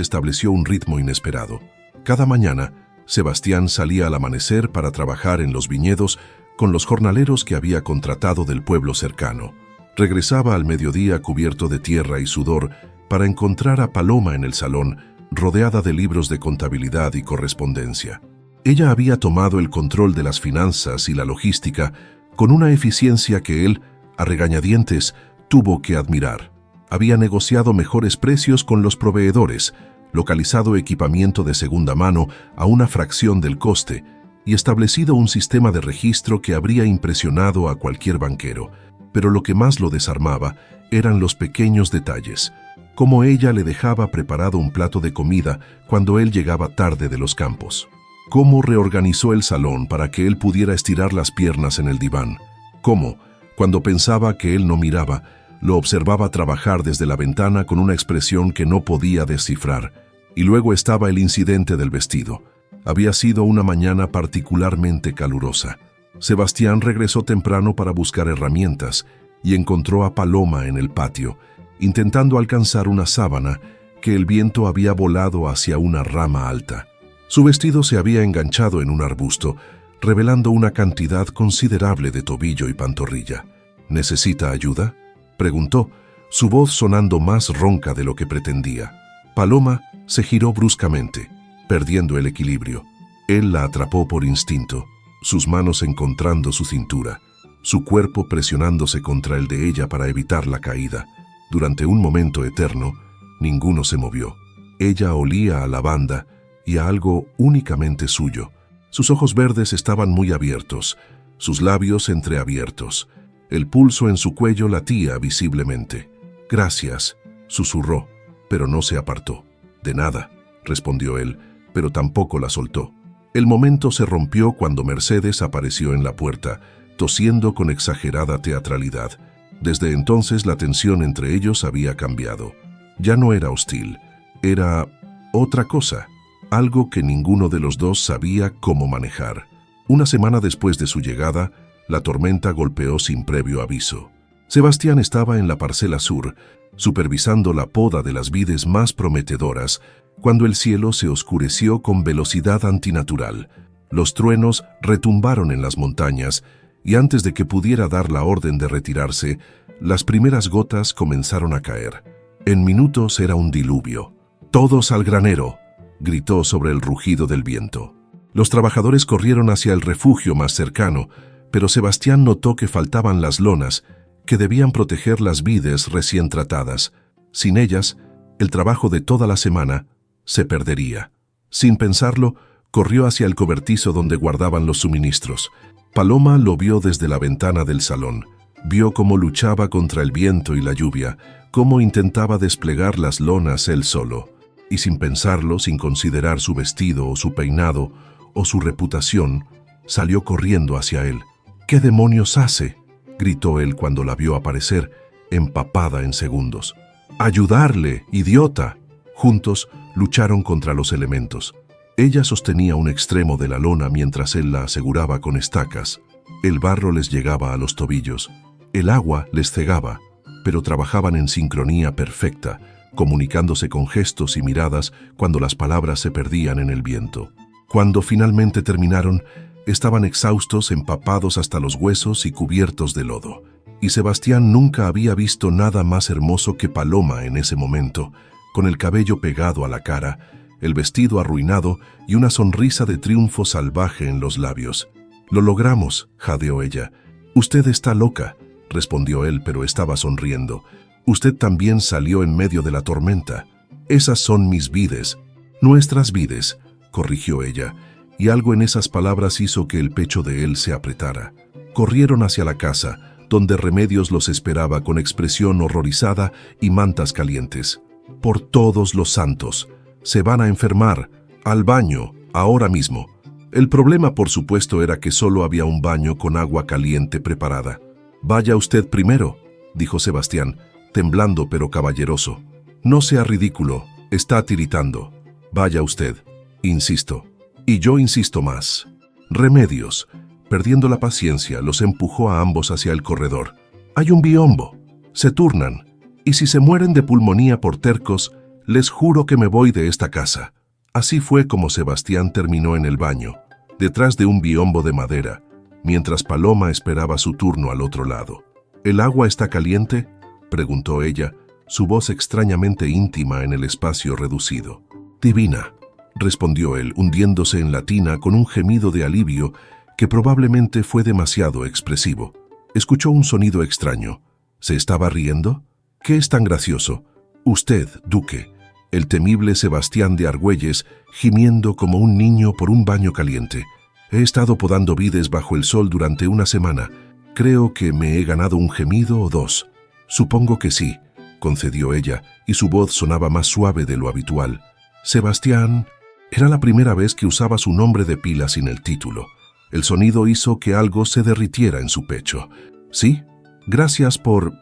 estableció un ritmo inesperado. Cada mañana, Sebastián salía al amanecer para trabajar en los viñedos con los jornaleros que había contratado del pueblo cercano. Regresaba al mediodía cubierto de tierra y sudor para encontrar a Paloma en el salón, rodeada de libros de contabilidad y correspondencia. Ella había tomado el control de las finanzas y la logística con una eficiencia que él, a regañadientes, tuvo que admirar. Había negociado mejores precios con los proveedores, localizado equipamiento de segunda mano a una fracción del coste y establecido un sistema de registro que habría impresionado a cualquier banquero. Pero lo que más lo desarmaba eran los pequeños detalles, como ella le dejaba preparado un plato de comida cuando él llegaba tarde de los campos. Cómo reorganizó el salón para que él pudiera estirar las piernas en el diván. Cómo, cuando pensaba que él no miraba, lo observaba trabajar desde la ventana con una expresión que no podía descifrar. Y luego estaba el incidente del vestido. Había sido una mañana particularmente calurosa. Sebastián regresó temprano para buscar herramientas y encontró a Paloma en el patio, intentando alcanzar una sábana que el viento había volado hacia una rama alta. Su vestido se había enganchado en un arbusto, revelando una cantidad considerable de tobillo y pantorrilla. «¿Necesita ayuda?», preguntó, su voz sonando más ronca de lo que pretendía. Paloma se giró bruscamente, perdiendo el equilibrio. Él la atrapó por instinto, sus manos encontrando su cintura, su cuerpo presionándose contra el de ella para evitar la caída. Durante un momento eterno, ninguno se movió. Ella olía a lavanda y a algo únicamente suyo. Sus ojos verdes estaban muy abiertos, sus labios entreabiertos. El pulso en su cuello latía visiblemente. «Gracias», susurró, pero no se apartó. «De nada», respondió él, pero tampoco la soltó. El momento se rompió cuando Mercedes apareció en la puerta, tosiendo con exagerada teatralidad. Desde entonces la tensión entre ellos había cambiado. Ya no era hostil, era otra cosa, algo que ninguno de los dos sabía cómo manejar. Una semana después de su llegada, la tormenta golpeó sin previo aviso. Sebastián estaba en la parcela sur, supervisando la poda de las vides más prometedoras, cuando el cielo se oscureció con velocidad antinatural. Los truenos retumbaron en las montañas, y antes de que pudiera dar la orden de retirarse, las primeras gotas comenzaron a caer. En minutos era un diluvio. «¡Todos al granero!», gritó sobre el rugido del viento. Los trabajadores corrieron hacia el refugio más cercano, pero Sebastián notó que faltaban las lonas, que debían proteger las vides recién tratadas. Sin ellas, el trabajo de toda la semana se perdería. Sin pensarlo, corrió hacia el cobertizo donde guardaban los suministros. Paloma lo vio desde la ventana del salón. Vio cómo luchaba contra el viento y la lluvia, cómo intentaba desplegar las lonas él solo. Y sin pensarlo, sin considerar su vestido o su peinado o su reputación, salió corriendo hacia él. «¿Qué demonios hace?», gritó él cuando la vio aparecer, empapada en segundos. «¡Ayudarle, idiota!». Juntos lucharon contra los elementos. Ella sostenía un extremo de la lona mientras él la aseguraba con estacas. El barro les llegaba a los tobillos. El agua les cegaba, pero trabajaban en sincronía perfecta, comunicándose con gestos y miradas cuando las palabras se perdían en el viento. Cuando finalmente terminaron, estaban exhaustos, empapados hasta los huesos y cubiertos de lodo. Y Sebastián nunca había visto nada más hermoso que Paloma en ese momento, con el cabello pegado a la cara, el vestido arruinado y una sonrisa de triunfo salvaje en los labios. «Lo logramos», jadeó ella. «Usted está loca», respondió él, pero estaba sonriendo. «Usted también salió en medio de la tormenta. Esas son mis vides». «Nuestras vides», corrigió ella, y algo en esas palabras hizo que el pecho de él se apretara. Corrieron hacia la casa, donde Remedios los esperaba con expresión horrorizada y mantas calientes. «Por todos los santos, se van a enfermar. Al baño, ahora mismo». El problema, por supuesto, era que solo había un baño con agua caliente preparada. «Vaya usted primero», dijo Sebastián, temblando pero caballeroso. «No sea ridículo, está tiritando. Vaya usted, insisto. Y yo insisto más». Remedios, perdiendo la paciencia, los empujó a ambos hacia el corredor. «Hay un biombo. Se turnan. Y si se mueren de pulmonía por tercos, les juro que me voy de esta casa». Así fue como Sebastián terminó en el baño, detrás de un biombo de madera, mientras Paloma esperaba su turno al otro lado. «¿El agua está caliente?», preguntó ella, su voz extrañamente íntima en el espacio reducido. «Divina», respondió él, hundiéndose en la tina con un gemido de alivio que probablemente fue demasiado expresivo. Escuchó un sonido extraño. ¿Se estaba riendo? «¿Qué es tan gracioso?». «Usted, duque», el temible Sebastián de Argüelles, gimiendo como un niño por un baño caliente. «He estado podando vides bajo el sol durante una semana. Creo que me he ganado un gemido o dos». «Supongo que sí», concedió ella, y su voz sonaba más suave de lo habitual. «Sebastián». Era la primera vez que usaba su nombre de pila sin el título. El sonido hizo que algo se derritiera en su pecho. «Sí, gracias por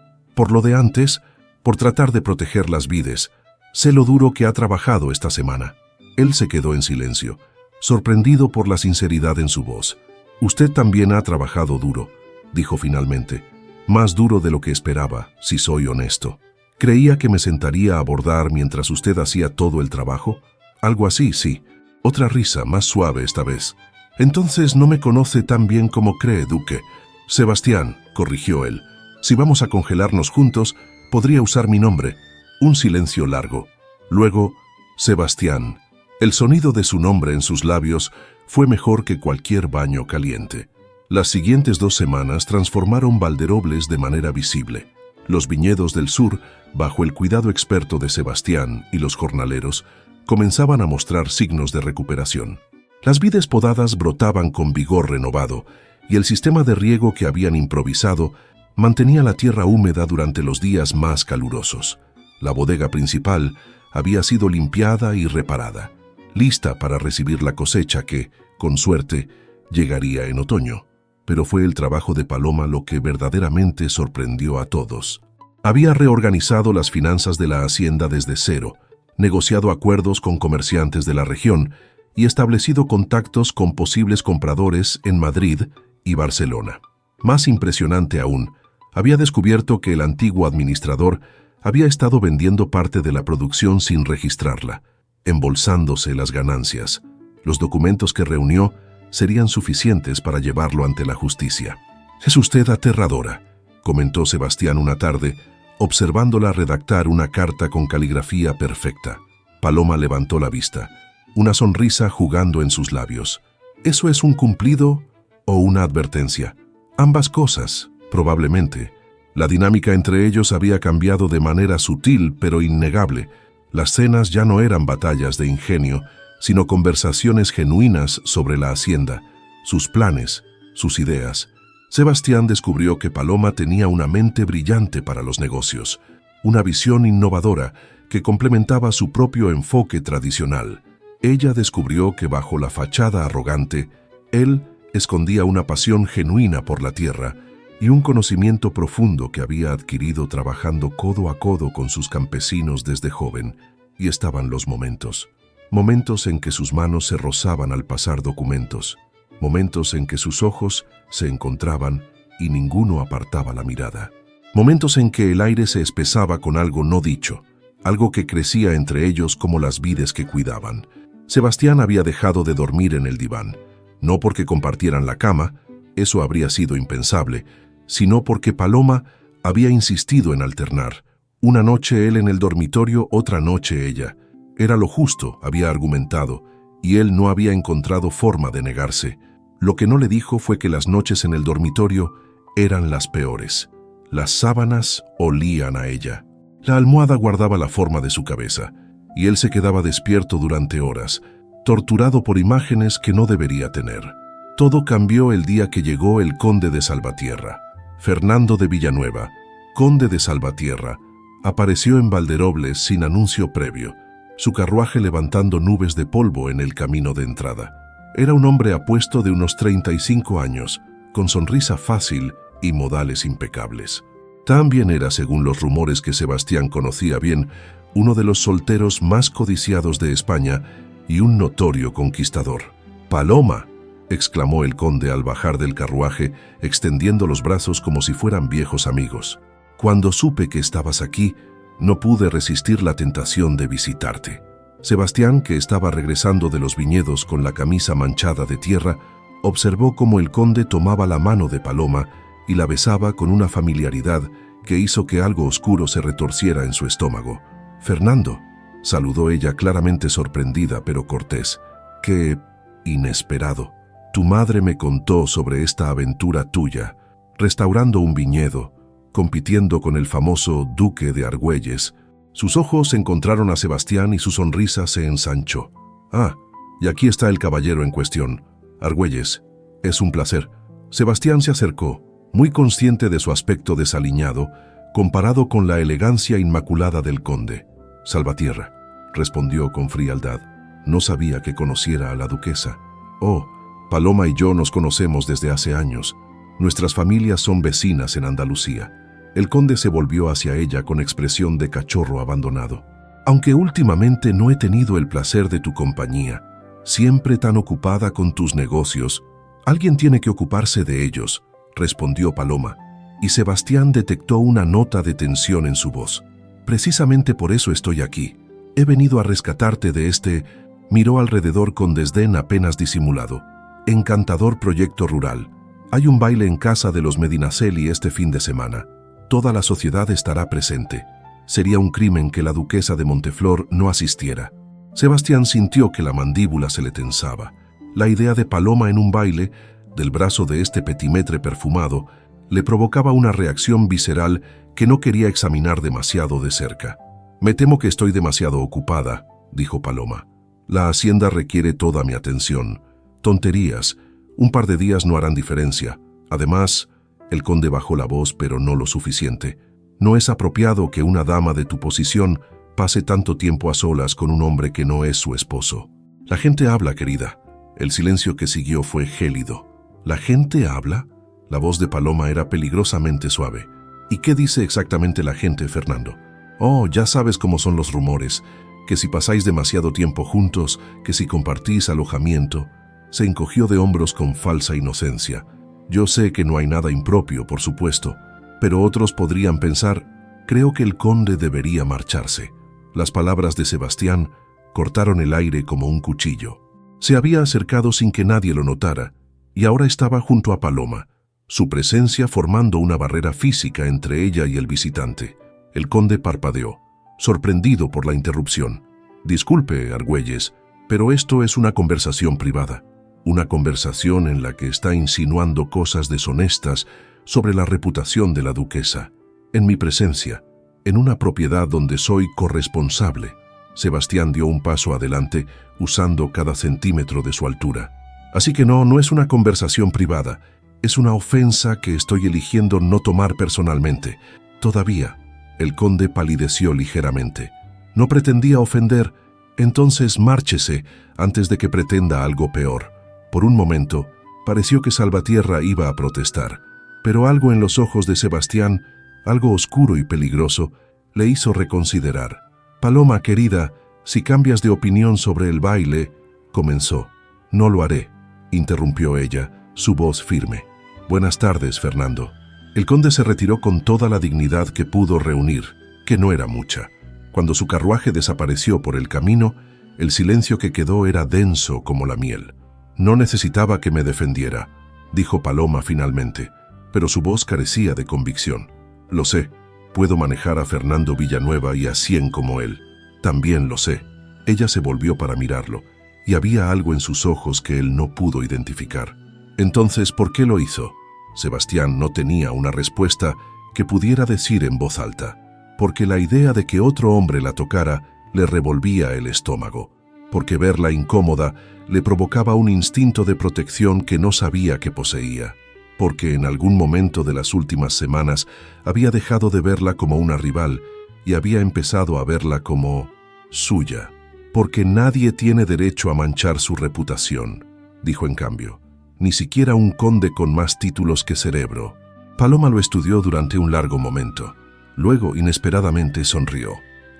lo de antes, por tratar de proteger las vides. Sé lo duro que ha trabajado esta semana». Él se quedó en silencio, sorprendido por la sinceridad en su voz. «Usted también ha trabajado duro», dijo finalmente. «Más duro de lo que esperaba, si soy honesto. Creía que me sentaría a bordar mientras usted hacía todo el trabajo». «Algo así, sí». Otra risa, más suave esta vez. «Entonces no me conoce tan bien como cree, duque». «Sebastián», corrigió él. «Si vamos a congelarnos juntos, podría usar mi nombre». Un silencio largo. Luego, «Sebastián». El sonido de su nombre en sus labios fue mejor que cualquier baño caliente. Las siguientes 2 semanas transformaron Valderobles de manera visible. Los viñedos del sur, bajo el cuidado experto de Sebastián y los jornaleros, comenzaban a mostrar signos de recuperación. Las vides podadas brotaban con vigor renovado, y el sistema de riego que habían improvisado mantenía la tierra húmeda durante los días más calurosos. La bodega principal había sido limpiada y reparada, lista para recibir la cosecha que, con suerte, llegaría en otoño. Pero fue el trabajo de Paloma lo que verdaderamente sorprendió a todos. Había reorganizado las finanzas de la hacienda desde cero, negociado acuerdos con comerciantes de la región y establecido contactos con posibles compradores en Madrid y Barcelona. Más impresionante aún, había descubierto que el antiguo administrador había estado vendiendo parte de la producción sin registrarla, embolsándose las ganancias. Los documentos que reunió serían suficientes para llevarlo ante la justicia. «Es usted aterradora», comentó Sebastián una tarde, observándola redactar una carta con caligrafía perfecta. Paloma levantó la vista, una sonrisa jugando en sus labios. «¿Eso es un cumplido o una advertencia?» «Ambas cosas, probablemente». La dinámica entre ellos había cambiado de manera sutil pero innegable. Las cenas ya no eran batallas de ingenio, sino conversaciones genuinas sobre la hacienda, sus planes, sus ideas. Sebastián descubrió que Paloma tenía una mente brillante para los negocios, una visión innovadora que complementaba su propio enfoque tradicional. Ella descubrió que bajo la fachada arrogante, él escondía una pasión genuina por la tierra y un conocimiento profundo que había adquirido trabajando codo a codo con sus campesinos desde joven. Y estaban los momentos. Momentos en que sus manos se rozaban al pasar documentos. Momentos en que sus ojos se encontraban y ninguno apartaba la mirada. Momentos en que el aire se espesaba con algo no dicho, algo que crecía entre ellos como las vides que cuidaban. Sebastián había dejado de dormir en el diván, no porque compartieran la cama, eso habría sido impensable, sino porque Paloma había insistido en alternar. Una noche él en el dormitorio, otra noche ella. Era lo justo, había argumentado, y él no había encontrado forma de negarse. Lo que no le dijo fue que las noches en el dormitorio eran las peores. Las sábanas olían a ella. La almohada guardaba la forma de su cabeza, y él se quedaba despierto durante horas, torturado por imágenes que no debería tener. Todo cambió el día que llegó el conde de Salvatierra. Fernando de Villanueva, conde de Salvatierra, apareció en Valderobles sin anuncio previo, su carruaje levantando nubes de polvo en el camino de entrada. Era un hombre apuesto de unos 35 años, con sonrisa fácil y modales impecables. También era, según los rumores que Sebastián conocía bien, uno de los solteros más codiciados de España y un notorio conquistador. «¡Paloma!», exclamó el conde al bajar del carruaje, extendiendo los brazos como si fueran viejos amigos. «Cuando supe que estabas aquí, no pude resistir la tentación de visitarte». Sebastián, que estaba regresando de los viñedos con la camisa manchada de tierra, observó cómo el conde tomaba la mano de Paloma y la besaba con una familiaridad que hizo que algo oscuro se retorciera en su estómago. «Fernando», saludó ella claramente sorprendida pero cortés. «¡Qué inesperado! Tu madre me contó sobre esta aventura tuya, restaurando un viñedo, compitiendo con el famoso duque de Argüelles». Sus ojos encontraron a Sebastián y su sonrisa se ensanchó. «Ah, y aquí está el caballero en cuestión, Argüelles. Es un placer». Sebastián se acercó, muy consciente de su aspecto desaliñado, comparado con la elegancia inmaculada del conde. «Salvatierra», respondió con frialdad. «No sabía que conociera a la duquesa». «Oh, Paloma y yo nos conocemos desde hace años. Nuestras familias son vecinas en Andalucía». El conde se volvió hacia ella con expresión de cachorro abandonado. «Aunque últimamente no he tenido el placer de tu compañía, siempre tan ocupada con tus negocios, alguien tiene que ocuparse de ellos», respondió Paloma, y Sebastián detectó una nota de tensión en su voz. «Precisamente por eso estoy aquí. He venido a rescatarte de este», miró alrededor con desdén apenas disimulado, «encantador proyecto rural. Hay un baile en casa de los Medinaceli este fin de semana. Toda la sociedad estará presente. Sería un crimen que la duquesa de Monteflor no asistiera». Sebastián sintió que la mandíbula se le tensaba. La idea de Paloma en un baile, del brazo de este petimetre perfumado, le provocaba una reacción visceral que no quería examinar demasiado de cerca. «Me temo que estoy demasiado ocupada», dijo Paloma. «La hacienda requiere toda mi atención. Tonterías. Un par de días no harán diferencia. Además», el conde bajó la voz, pero no lo suficiente, «no es apropiado que una dama de tu posición pase tanto tiempo a solas con un hombre que no es su esposo». «La gente habla, querida». El silencio que siguió fue gélido. «¿La gente habla?». La voz de Paloma era peligrosamente suave. «¿Y qué dice exactamente la gente, Fernando?». «Oh, ya sabes cómo son los rumores, que si pasáis demasiado tiempo juntos, que si compartís alojamiento». Se encogió de hombros con falsa inocencia. «Yo sé que no hay nada impropio, por supuesto, pero otros podrían pensar, creo que el conde debería marcharse». Las palabras de Sebastián cortaron el aire como un cuchillo. Se había acercado sin que nadie lo notara, y ahora estaba junto a Paloma, su presencia formando una barrera física entre ella y el visitante. El conde parpadeó, sorprendido por la interrupción. «Disculpe, Argüelles, pero esto es una conversación privada. Una conversación en la que está insinuando cosas deshonestas sobre la reputación de la duquesa». en mi presencia, en una propiedad donde soy corresponsable. Sebastián dio un paso adelante, usando cada centímetro de su altura. Así que no es una conversación privada. Es una ofensa que estoy eligiendo no tomar personalmente. Todavía, el conde palideció ligeramente. No pretendía ofender, entonces márchese antes de que pretenda algo peor. Por un momento, pareció que Salvatierra iba a protestar, pero algo en los ojos de Sebastián, algo oscuro y peligroso, le hizo reconsiderar. «Paloma, querida, si cambias de opinión sobre el baile», comenzó. «No lo haré», interrumpió ella, su voz firme. «Buenas tardes, Fernando». El conde se retiró con toda la dignidad que pudo reunir, que no era mucha. Cuando su carruaje desapareció por el camino, el silencio que quedó era denso como la miel. «No necesitaba que me defendiera», dijo Paloma finalmente, pero su voz carecía de convicción. «Lo sé, puedo manejar a Fernando Villanueva y a 100 como él. También lo sé». Ella se volvió para mirarlo, y había algo en sus ojos que él no pudo identificar. «Entonces, ¿por qué lo hizo?». Sebastián no tenía una respuesta que pudiera decir en voz alta, porque la idea de que otro hombre la tocara le revolvía el estómago, porque verla incómoda le provocaba un instinto de protección que no sabía que poseía, porque en algún momento de las últimas semanas había dejado de verla como una rival y había empezado a verla como suya, porque nadie tiene derecho a manchar su reputación, dijo en cambio. Ni siquiera un conde con más títulos que cerebro. Paloma lo estudió durante un largo momento. Luego, inesperadamente, sonrió.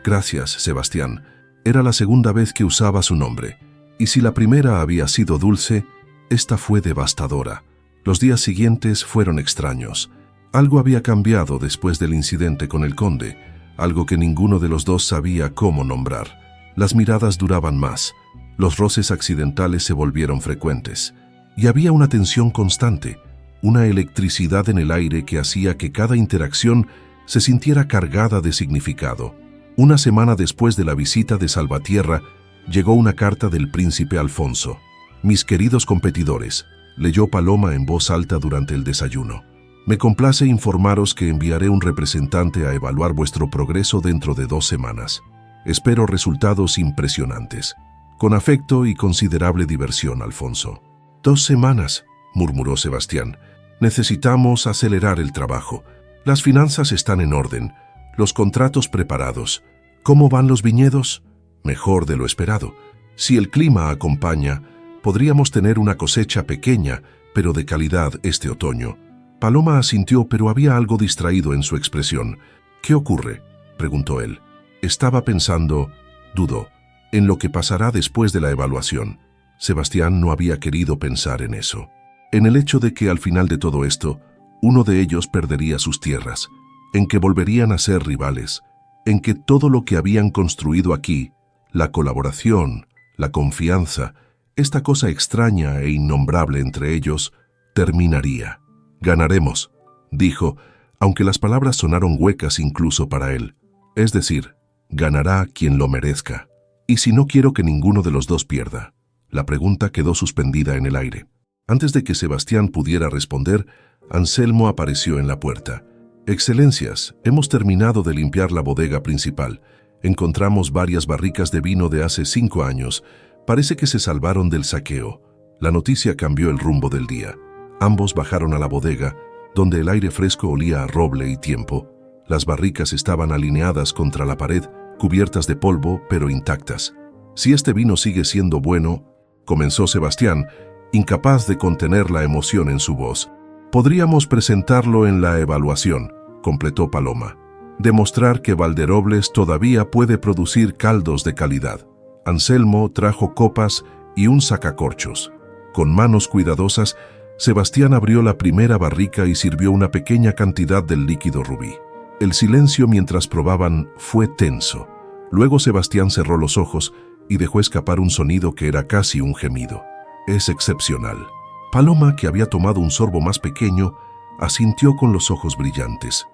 «Gracias, Sebastián. Era la segunda vez que usaba su nombre. Y si la primera había sido dulce, esta fue devastadora. Los días siguientes fueron extraños. Algo había cambiado después del incidente con el conde, algo que ninguno de los dos sabía cómo nombrar. Las miradas duraban más. Los roces accidentales se volvieron frecuentes. Y había una tensión constante, una electricidad en el aire que hacía que cada interacción se sintiera cargada de significado. Una semana después de la visita de Salvatierra, llegó una carta del príncipe Alfonso. «Mis queridos competidores», leyó Paloma en voz alta durante el desayuno. «Me complace informaros que enviaré un representante a evaluar vuestro progreso dentro de 2 semanas. Espero resultados impresionantes. Con afecto y considerable diversión, Alfonso». «2 semanas», murmuró Sebastián. «Necesitamos acelerar el trabajo. Las finanzas están en orden, los contratos preparados. ¿Cómo van los viñedos?». «Mejor de lo esperado. Si el clima acompaña, podríamos tener una cosecha pequeña, pero de calidad este otoño». Paloma asintió, pero había algo distraído en su expresión. «¿Qué ocurre?», preguntó él. «Estaba pensando», dudó, «en lo que pasará después de la evaluación». Sebastián no había querido pensar en eso. En el hecho de que al final de todo esto, uno de ellos perdería sus tierras, en que volverían a ser rivales, en que todo lo que habían construido aquí, la colaboración, la confianza, esta cosa extraña e innombrable entre ellos, terminaría. «Ganaremos», dijo, aunque las palabras sonaron huecas incluso para él. «Es decir, ganará quien lo merezca. Y si no quiero que ninguno de los dos pierda». La pregunta quedó suspendida en el aire. Antes de que Sebastián pudiera responder, Anselmo apareció en la puerta. «Excelencias, hemos terminado de limpiar la bodega principal. Encontramos varias barricas de vino de hace 5 años. Parece que se salvaron del saqueo». La noticia cambió el rumbo del día. Ambos bajaron a la bodega, donde el aire fresco olía a roble y tiempo. Las barricas estaban alineadas contra la pared, cubiertas de polvo, pero intactas. «Si este vino sigue siendo bueno», comenzó Sebastián, incapaz de contener la emoción en su voz. «Podríamos presentarlo en la evaluación», completó Paloma. «Demostrar que Valderobles todavía puede producir caldos de calidad». Anselmo trajo copas y un sacacorchos. Con manos cuidadosas, Sebastián abrió la primera barrica y sirvió una pequeña cantidad del líquido rubí. El silencio mientras probaban fue tenso. Luego Sebastián cerró los ojos y dejó escapar un sonido que era casi un gemido. «Es excepcional». Paloma, que había tomado un sorbo más pequeño, asintió con los ojos brillantes.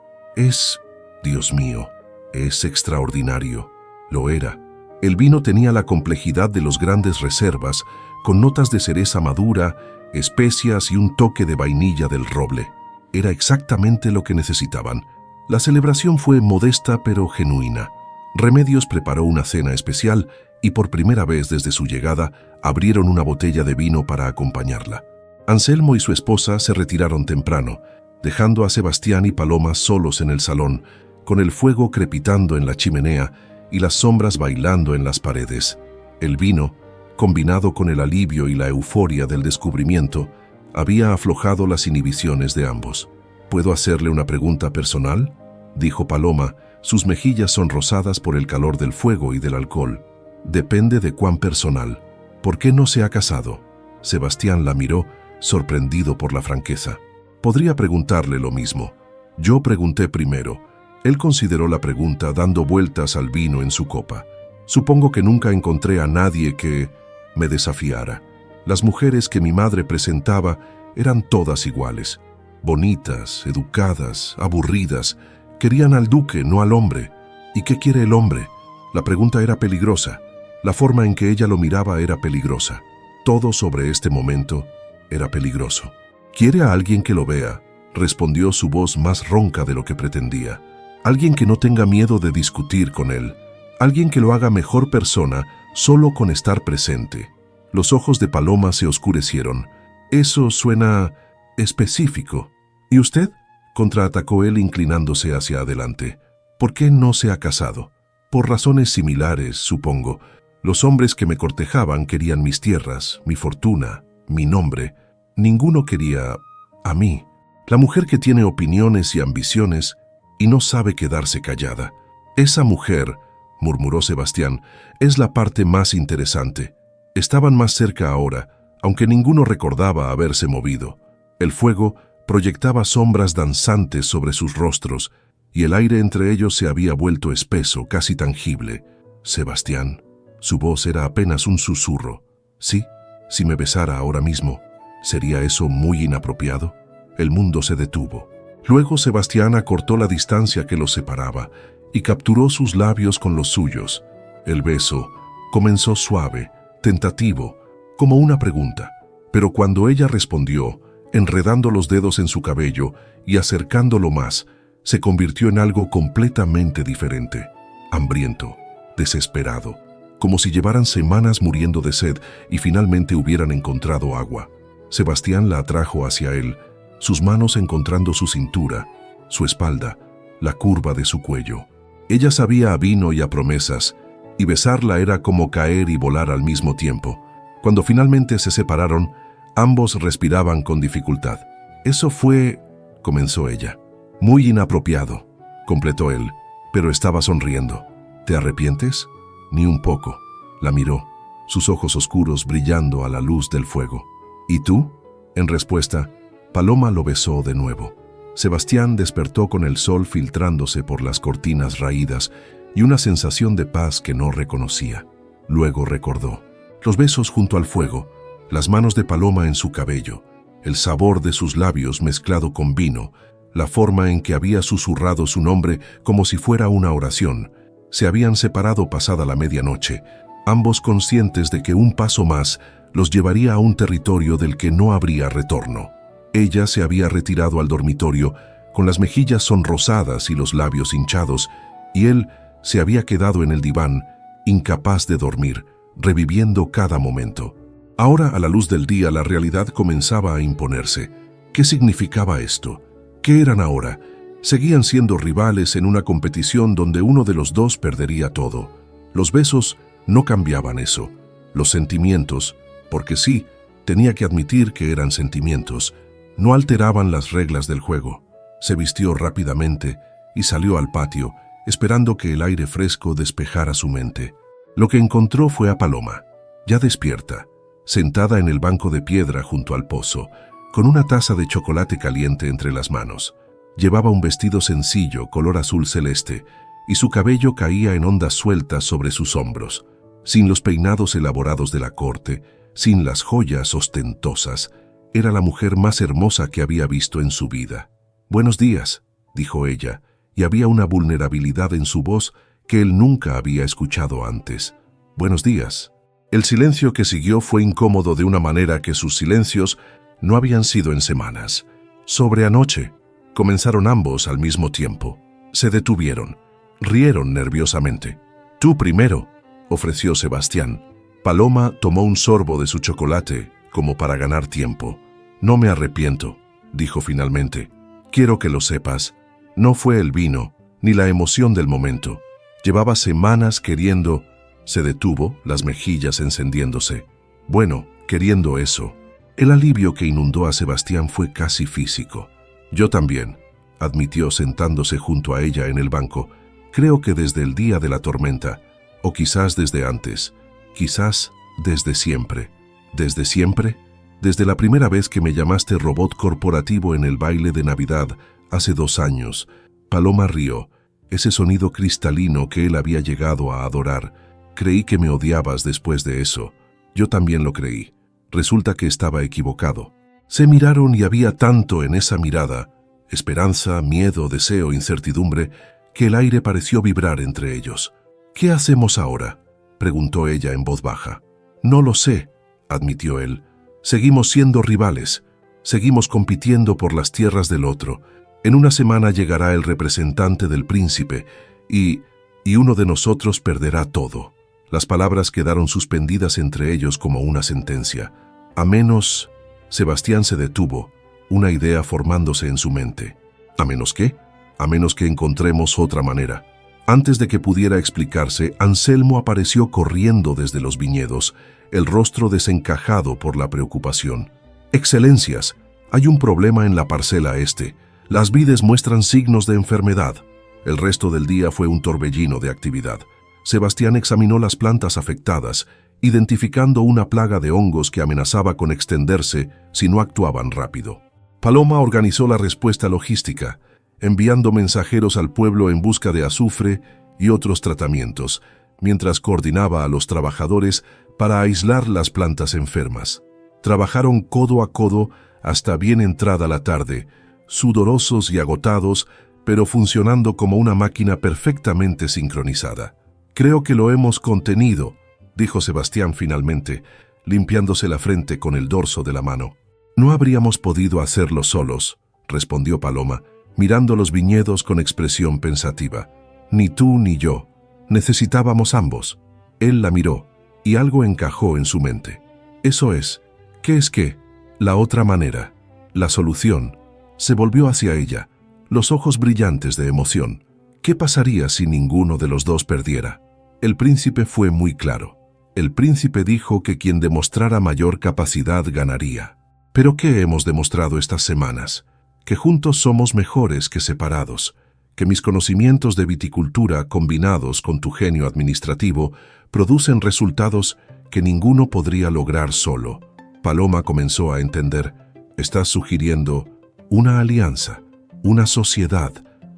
Dios mío, es extraordinario». Lo era. El vino tenía la complejidad de los grandes reservas, con notas de cereza madura, especias y un toque de vainilla del roble. Era exactamente lo que necesitaban. La celebración fue modesta pero genuina. Remedios preparó una cena especial y por primera vez desde su llegada abrieron una botella de vino para acompañarla. Anselmo y su esposa se retiraron temprano, dejando a Sebastián y Paloma solos en el salón, con el fuego crepitando en la chimenea y las sombras bailando en las paredes. El vino, combinado con el alivio y la euforia del descubrimiento, había aflojado las inhibiciones de ambos. ¿Puedo hacerle una pregunta personal?, dijo Paloma, sus mejillas sonrosadas por el calor del fuego y del alcohol. Depende de cuán personal. ¿Por qué no se ha casado? Sebastián la miró, sorprendido por la franqueza. Podría preguntarle lo mismo. Yo pregunté primero. Él consideró la pregunta dando vueltas al vino en su copa. Supongo que nunca encontré a nadie que me desafiara. Las mujeres que mi madre presentaba eran todas iguales. Bonitas, educadas, aburridas. Querían al duque, no al hombre. ¿Y qué quiere el hombre? La pregunta era peligrosa. La forma en que ella lo miraba era peligrosa. Todo sobre este momento era peligroso. «¿Quiere a alguien que lo vea?», respondió su voz más ronca de lo que pretendía. «Alguien que no tenga miedo de discutir con él. Alguien que lo haga mejor persona solo con estar presente». Los ojos de Paloma se oscurecieron. «Eso suena específico». «¿Y usted?», contraatacó él inclinándose hacia adelante. «¿Por qué no se ha casado?». «Por razones similares, supongo. Los hombres que me cortejaban querían mis tierras, mi fortuna, mi nombre. Ninguno quería a mí. La mujer que tiene opiniones y ambiciones y no sabe quedarse callada. Esa mujer», murmuró Sebastián, «es la parte más interesante». Estaban más cerca ahora, aunque ninguno recordaba haberse movido. El fuego proyectaba sombras danzantes sobre sus rostros, y el aire entre ellos se había vuelto espeso, casi tangible. «Sebastián». Su voz era apenas un susurro. «Sí, si me besara ahora mismo, ¿sería eso muy inapropiado?». El mundo se detuvo. Luego Sebastián acortó la distancia que los separaba y capturó sus labios con los suyos. El beso comenzó suave, tentativo, como una pregunta, pero cuando ella respondió, enredando los dedos en su cabello y acercándolo más, se convirtió en algo completamente diferente, hambriento, desesperado, como si llevaran semanas muriendo de sed y finalmente hubieran encontrado agua. Sebastián la atrajo hacia él, sus manos encontrando su cintura, su espalda, la curva de su cuello. Ella sabía a vino y a promesas, y besarla era como caer y volar al mismo tiempo. Cuando finalmente se separaron, ambos respiraban con dificultad. «Eso fue», comenzó ella. «Muy inapropiado», completó él, pero estaba sonriendo. «¿Te arrepientes?». «Ni un poco». La miró, sus ojos oscuros brillando a la luz del fuego. «¿Y tú?». En respuesta, Paloma lo besó de nuevo. Sebastián despertó con el sol filtrándose por las cortinas raídas y una sensación de paz que no reconocía. Luego recordó los besos junto al fuego, las manos de Paloma en su cabello, el sabor de sus labios mezclado con vino, la forma en que había susurrado su nombre como si fuera una oración. Se habían separado pasada la medianoche, ambos conscientes de que un paso más los llevaría a un territorio del que no habría retorno. Ella se había retirado al dormitorio con las mejillas sonrosadas y los labios hinchados, y él se había quedado en el diván, incapaz de dormir, reviviendo cada momento. Ahora, a la luz del día, la realidad comenzaba a imponerse. ¿Qué significaba esto? ¿Qué eran ahora? Seguían siendo rivales en una competición donde uno de los dos perdería todo. Los besos no cambiaban eso. Los sentimientos, porque sí, tenía que admitir que eran sentimientos, no alteraban las reglas del juego. Se vistió rápidamente y salió al patio, esperando que el aire fresco despejara su mente. Lo que encontró fue a Paloma, ya despierta, sentada en el banco de piedra junto al pozo, con una taza de chocolate caliente entre las manos. Llevaba un vestido sencillo, color azul celeste, y su cabello caía en ondas sueltas sobre sus hombros. Sin los peinados elaborados de la corte, sin las joyas ostentosas, era la mujer más hermosa que había visto en su vida. «Buenos días», dijo ella, y había una vulnerabilidad en su voz que él nunca había escuchado antes. «Buenos días». El silencio que siguió fue incómodo de una manera que sus silencios no habían sido en semanas. «Sobre anoche», comenzaron ambos al mismo tiempo. Se detuvieron. Rieron nerviosamente. «Tú primero», ofreció Sebastián. Paloma tomó un sorbo de su chocolate como para ganar tiempo. «No me arrepiento», dijo finalmente. «Quiero que lo sepas. No fue el vino, ni la emoción del momento. Llevaba semanas queriendo». Se detuvo, las mejillas encendiéndose. «Bueno, queriendo eso». El alivio que inundó a Sebastián fue casi físico. «Yo también», admitió sentándose junto a ella en el banco. «Creo que desde el día de la tormenta, o quizás desde antes, quizás desde siempre». «¿Desde siempre?» «Desde la primera vez que me llamaste robot corporativo en el baile de Navidad, hace 2 años». Paloma rió, ese sonido cristalino que él había llegado a adorar. «Creí que me odiabas después de eso». «Yo también lo creí. Resulta que estaba equivocado». Se miraron y había tanto en esa mirada, esperanza, miedo, deseo, incertidumbre, que el aire pareció vibrar entre ellos. «¿Qué hacemos ahora?», preguntó ella en voz baja. «No lo sé», admitió él. «Seguimos siendo rivales. Seguimos compitiendo por las tierras del otro. En una semana llegará el representante del príncipe y uno de nosotros perderá todo». Las palabras quedaron suspendidas entre ellos como una sentencia. «A menos...» Sebastián se detuvo, una idea formándose en su mente. ¿A menos qué? A menos que encontremos otra manera. Antes de que pudiera explicarse, Anselmo apareció corriendo desde los viñedos, el rostro desencajado por la preocupación. «Excelencias, hay un problema en la parcela este. Las vides muestran signos de enfermedad». El resto del día fue un torbellino de actividad. Sebastián examinó las plantas afectadas, identificando una plaga de hongos que amenazaba con extenderse si no actuaban rápido. Paloma organizó la respuesta logística, enviando mensajeros al pueblo en busca de azufre y otros tratamientos, mientras coordinaba a los trabajadores para aislar las plantas enfermas. Trabajaron codo a codo hasta bien entrada la tarde, sudorosos y agotados, pero funcionando como una máquina perfectamente sincronizada. «Creo que lo hemos contenido», dijo Sebastián finalmente, limpiándose la frente con el dorso de la mano. «No habríamos podido hacerlo solos», respondió Paloma, mirando los viñedos con expresión pensativa. «Ni tú ni yo. Necesitábamos ambos». Él la miró, y algo encajó en su mente. «Eso es. ¿Qué es qué? La otra manera. La solución». Se volvió hacia ella, los ojos brillantes de emoción. ¿Qué pasaría si ninguno de los dos perdiera? El príncipe fue muy claro. El príncipe dijo que quien demostrara mayor capacidad ganaría. ¿Pero qué hemos demostrado estas semanas? Que juntos somos mejores que separados, que mis conocimientos de viticultura combinados con tu genio administrativo producen resultados que ninguno podría lograr solo. Paloma comenzó a entender. Estás sugiriendo una alianza, una sociedad,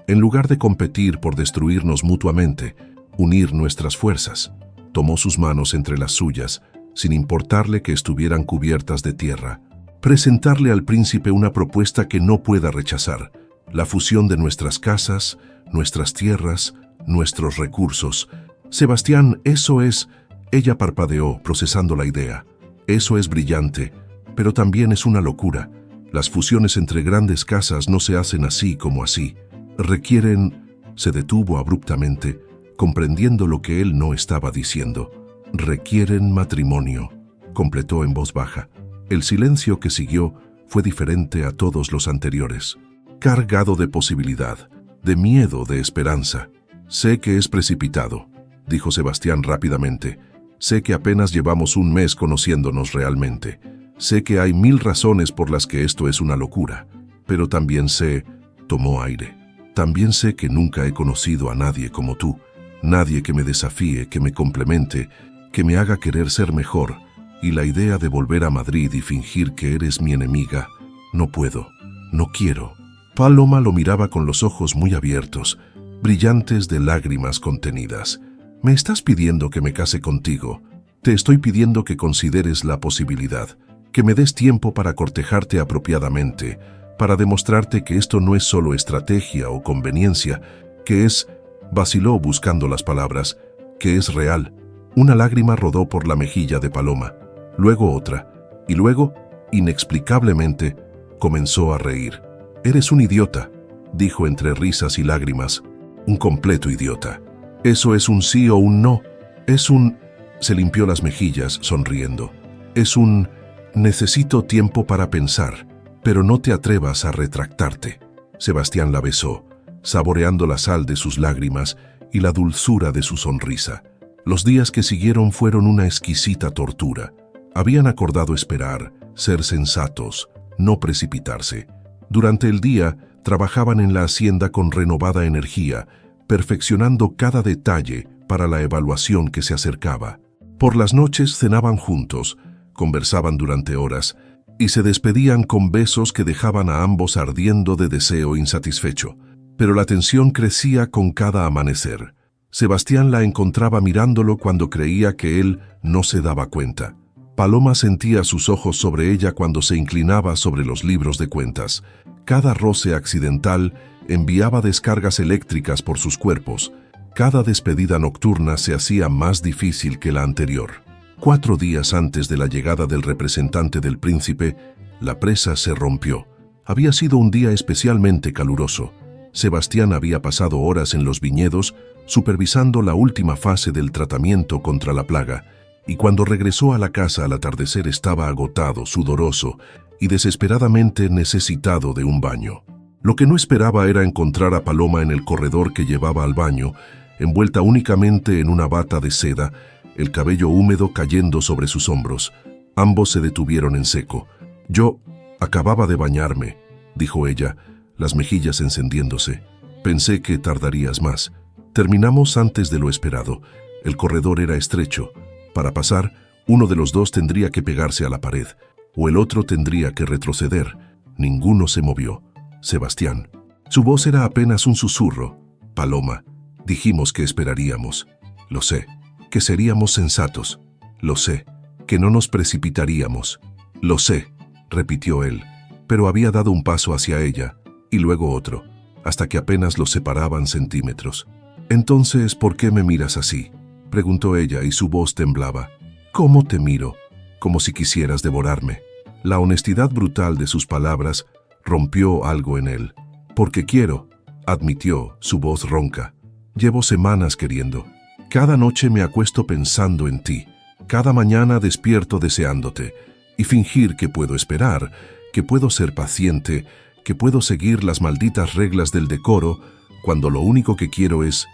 en lugar de competir por destruirnos mutuamente, unir nuestras fuerzas. Tomó sus manos entre las suyas, sin importarle que estuvieran cubiertas de tierra. Presentarle al príncipe una propuesta que no pueda rechazar. La fusión de nuestras casas, nuestras tierras, nuestros recursos. «Sebastián, eso es...» Ella parpadeó, procesando la idea. «Eso es brillante, pero también es una locura. Las fusiones entre grandes casas no se hacen así como así. Requieren...» Se detuvo abruptamente, comprendiendo lo que él no estaba diciendo. «Requieren matrimonio», completó en voz baja. El silencio que siguió fue diferente a todos los anteriores, cargado de posibilidad, de miedo, de esperanza. «Sé que es precipitado», dijo Sebastián rápidamente. «Sé que apenas llevamos un mes conociéndonos realmente. Sé que hay 1000 razones por las que esto es una locura. Pero también sé...» Tomó aire. «También sé que nunca he conocido a nadie como tú. Nadie que me desafíe, que me complemente, que me haga querer ser mejor. Y la idea de volver a Madrid y fingir que eres mi enemiga, no puedo, no quiero». Paloma lo miraba con los ojos muy abiertos, brillantes de lágrimas contenidas. «¿Me estás pidiendo que me case contigo? Te estoy pidiendo que consideres la posibilidad, que me des tiempo para cortejarte apropiadamente, para demostrarte que esto no es solo estrategia o conveniencia, que es...» Vaciló buscando las palabras, «que es real». Una lágrima rodó por la mejilla de Paloma, luego otra, y luego, inexplicablemente, comenzó a reír. «Eres un idiota», dijo entre risas y lágrimas. un completo idiota. Eso es un sí o un no. Es un... Se limpió las mejillas, sonriendo. Es un... Necesito tiempo para pensar, pero no te atrevas a retractarte. Sebastián la besó, saboreando la sal de sus lágrimas y la dulzura de su sonrisa. Los días que siguieron fueron una exquisita tortura. Habían acordado esperar, ser sensatos, no precipitarse. Durante el día, trabajaban en la hacienda con renovada energía, perfeccionando cada detalle para la evaluación que se acercaba. Por las noches cenaban juntos, conversaban durante horas y se despedían con besos que dejaban a ambos ardiendo de deseo insatisfecho. Pero la tensión crecía con cada amanecer. Sebastián la encontraba mirándolo cuando creía que él no se daba cuenta. Paloma sentía sus ojos sobre ella cuando se inclinaba sobre los libros de cuentas. Cada roce accidental enviaba descargas eléctricas por sus cuerpos. Cada despedida nocturna se hacía más difícil que la anterior. 4 días antes de la llegada del representante del príncipe, la presa se rompió. Había sido un día especialmente caluroso. Sebastián había pasado horas en los viñedos supervisando la última fase del tratamiento contra la plaga, y cuando regresó a la casa al atardecer estaba agotado, sudoroso y desesperadamente necesitado de un baño. Lo que no esperaba era encontrar a Paloma en el corredor que llevaba al baño, envuelta únicamente en una bata de seda, el cabello húmedo cayendo sobre sus hombros. Ambos se detuvieron en seco. «Yo acababa de bañarme», dijo ella, las mejillas encendiéndose. «Pensé que tardarías más. Terminamos antes de lo esperado. El corredor era estrecho. Para pasar, uno de los dos tendría que pegarse a la pared, o el otro tendría que retroceder. Ninguno se movió. Sebastián». Su voz era apenas un susurro. «Paloma, dijimos que esperaríamos. Lo sé. Que seríamos sensatos. Lo sé. Que no nos precipitaríamos. Lo sé», repitió él, pero había dado un paso hacia ella, y luego otro, hasta que apenas los separaban centímetros. «Entonces, ¿por qué me miras así?», preguntó ella, y su voz temblaba. «¿Cómo te miro? Como si quisieras devorarme». La honestidad brutal de sus palabras rompió algo en él. «Porque quiero», admitió, su voz ronca. «Llevo semanas queriendo. Cada noche me acuesto pensando en ti. Cada mañana despierto deseándote. Y fingir que puedo esperar, que puedo ser paciente, que puedo seguir las malditas reglas del decoro, cuando lo único que quiero es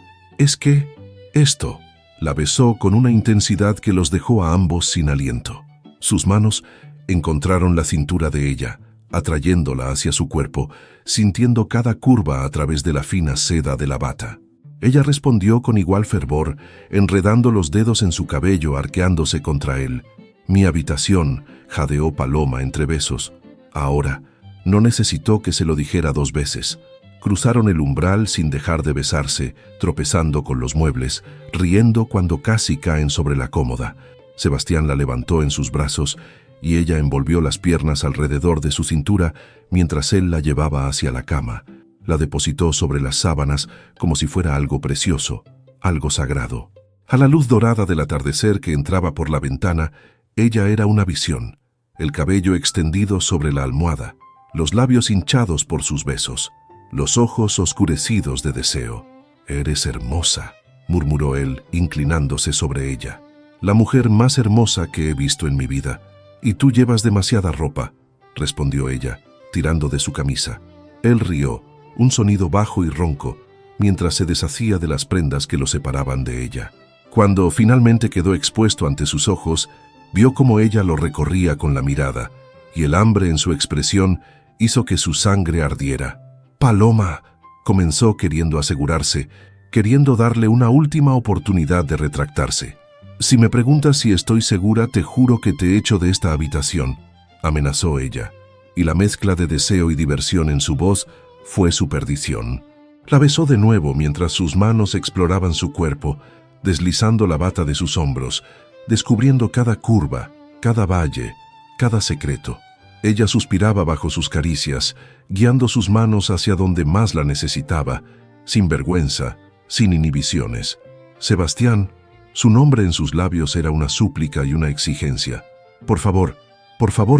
que esto». La besó con una intensidad que los dejó a ambos sin aliento. Sus manos encontraron la cintura de ella, atrayéndola hacia su cuerpo, sintiendo cada curva a través de la fina seda de la bata. Ella respondió con igual fervor, enredando los dedos en su cabello, arqueándose contra él. «Mi habitación», jadeó Paloma entre besos. Ahora, no necesitó que se lo dijera 2 veces. Cruzaron el umbral sin dejar de besarse, tropezando con los muebles, riendo cuando casi caen sobre la cómoda. Sebastián la levantó en sus brazos y ella envolvió las piernas alrededor de su cintura mientras él la llevaba hacia la cama. La depositó sobre las sábanas como si fuera algo precioso, algo sagrado. A la luz dorada del atardecer que entraba por la ventana, ella era una visión. El cabello extendido sobre la almohada, los labios hinchados por sus besos, los ojos oscurecidos de deseo. «Eres hermosa», murmuró él, inclinándose sobre ella. «La mujer más hermosa que he visto en mi vida. Y tú llevas demasiada ropa», respondió ella, tirando de su camisa. Él rió, un sonido bajo y ronco, mientras se deshacía de las prendas que lo separaban de ella. Cuando finalmente quedó expuesto ante sus ojos, vio cómo ella lo recorría con la mirada, y el hambre en su expresión hizo que su sangre ardiera. «Paloma», comenzó queriendo asegurarse, queriendo darle una última oportunidad de retractarse. «Si me preguntas si estoy segura, te juro que te echo de esta habitación», amenazó ella, y la mezcla de deseo y diversión en su voz fue su perdición. La besó de nuevo mientras sus manos exploraban su cuerpo, deslizando la bata de sus hombros, descubriendo cada curva, cada valle, cada secreto. Ella suspiraba bajo sus caricias, guiando sus manos hacia donde más la necesitaba, sin vergüenza, sin inhibiciones. Sebastián, su nombre en sus labios era una súplica y una exigencia. Por favor,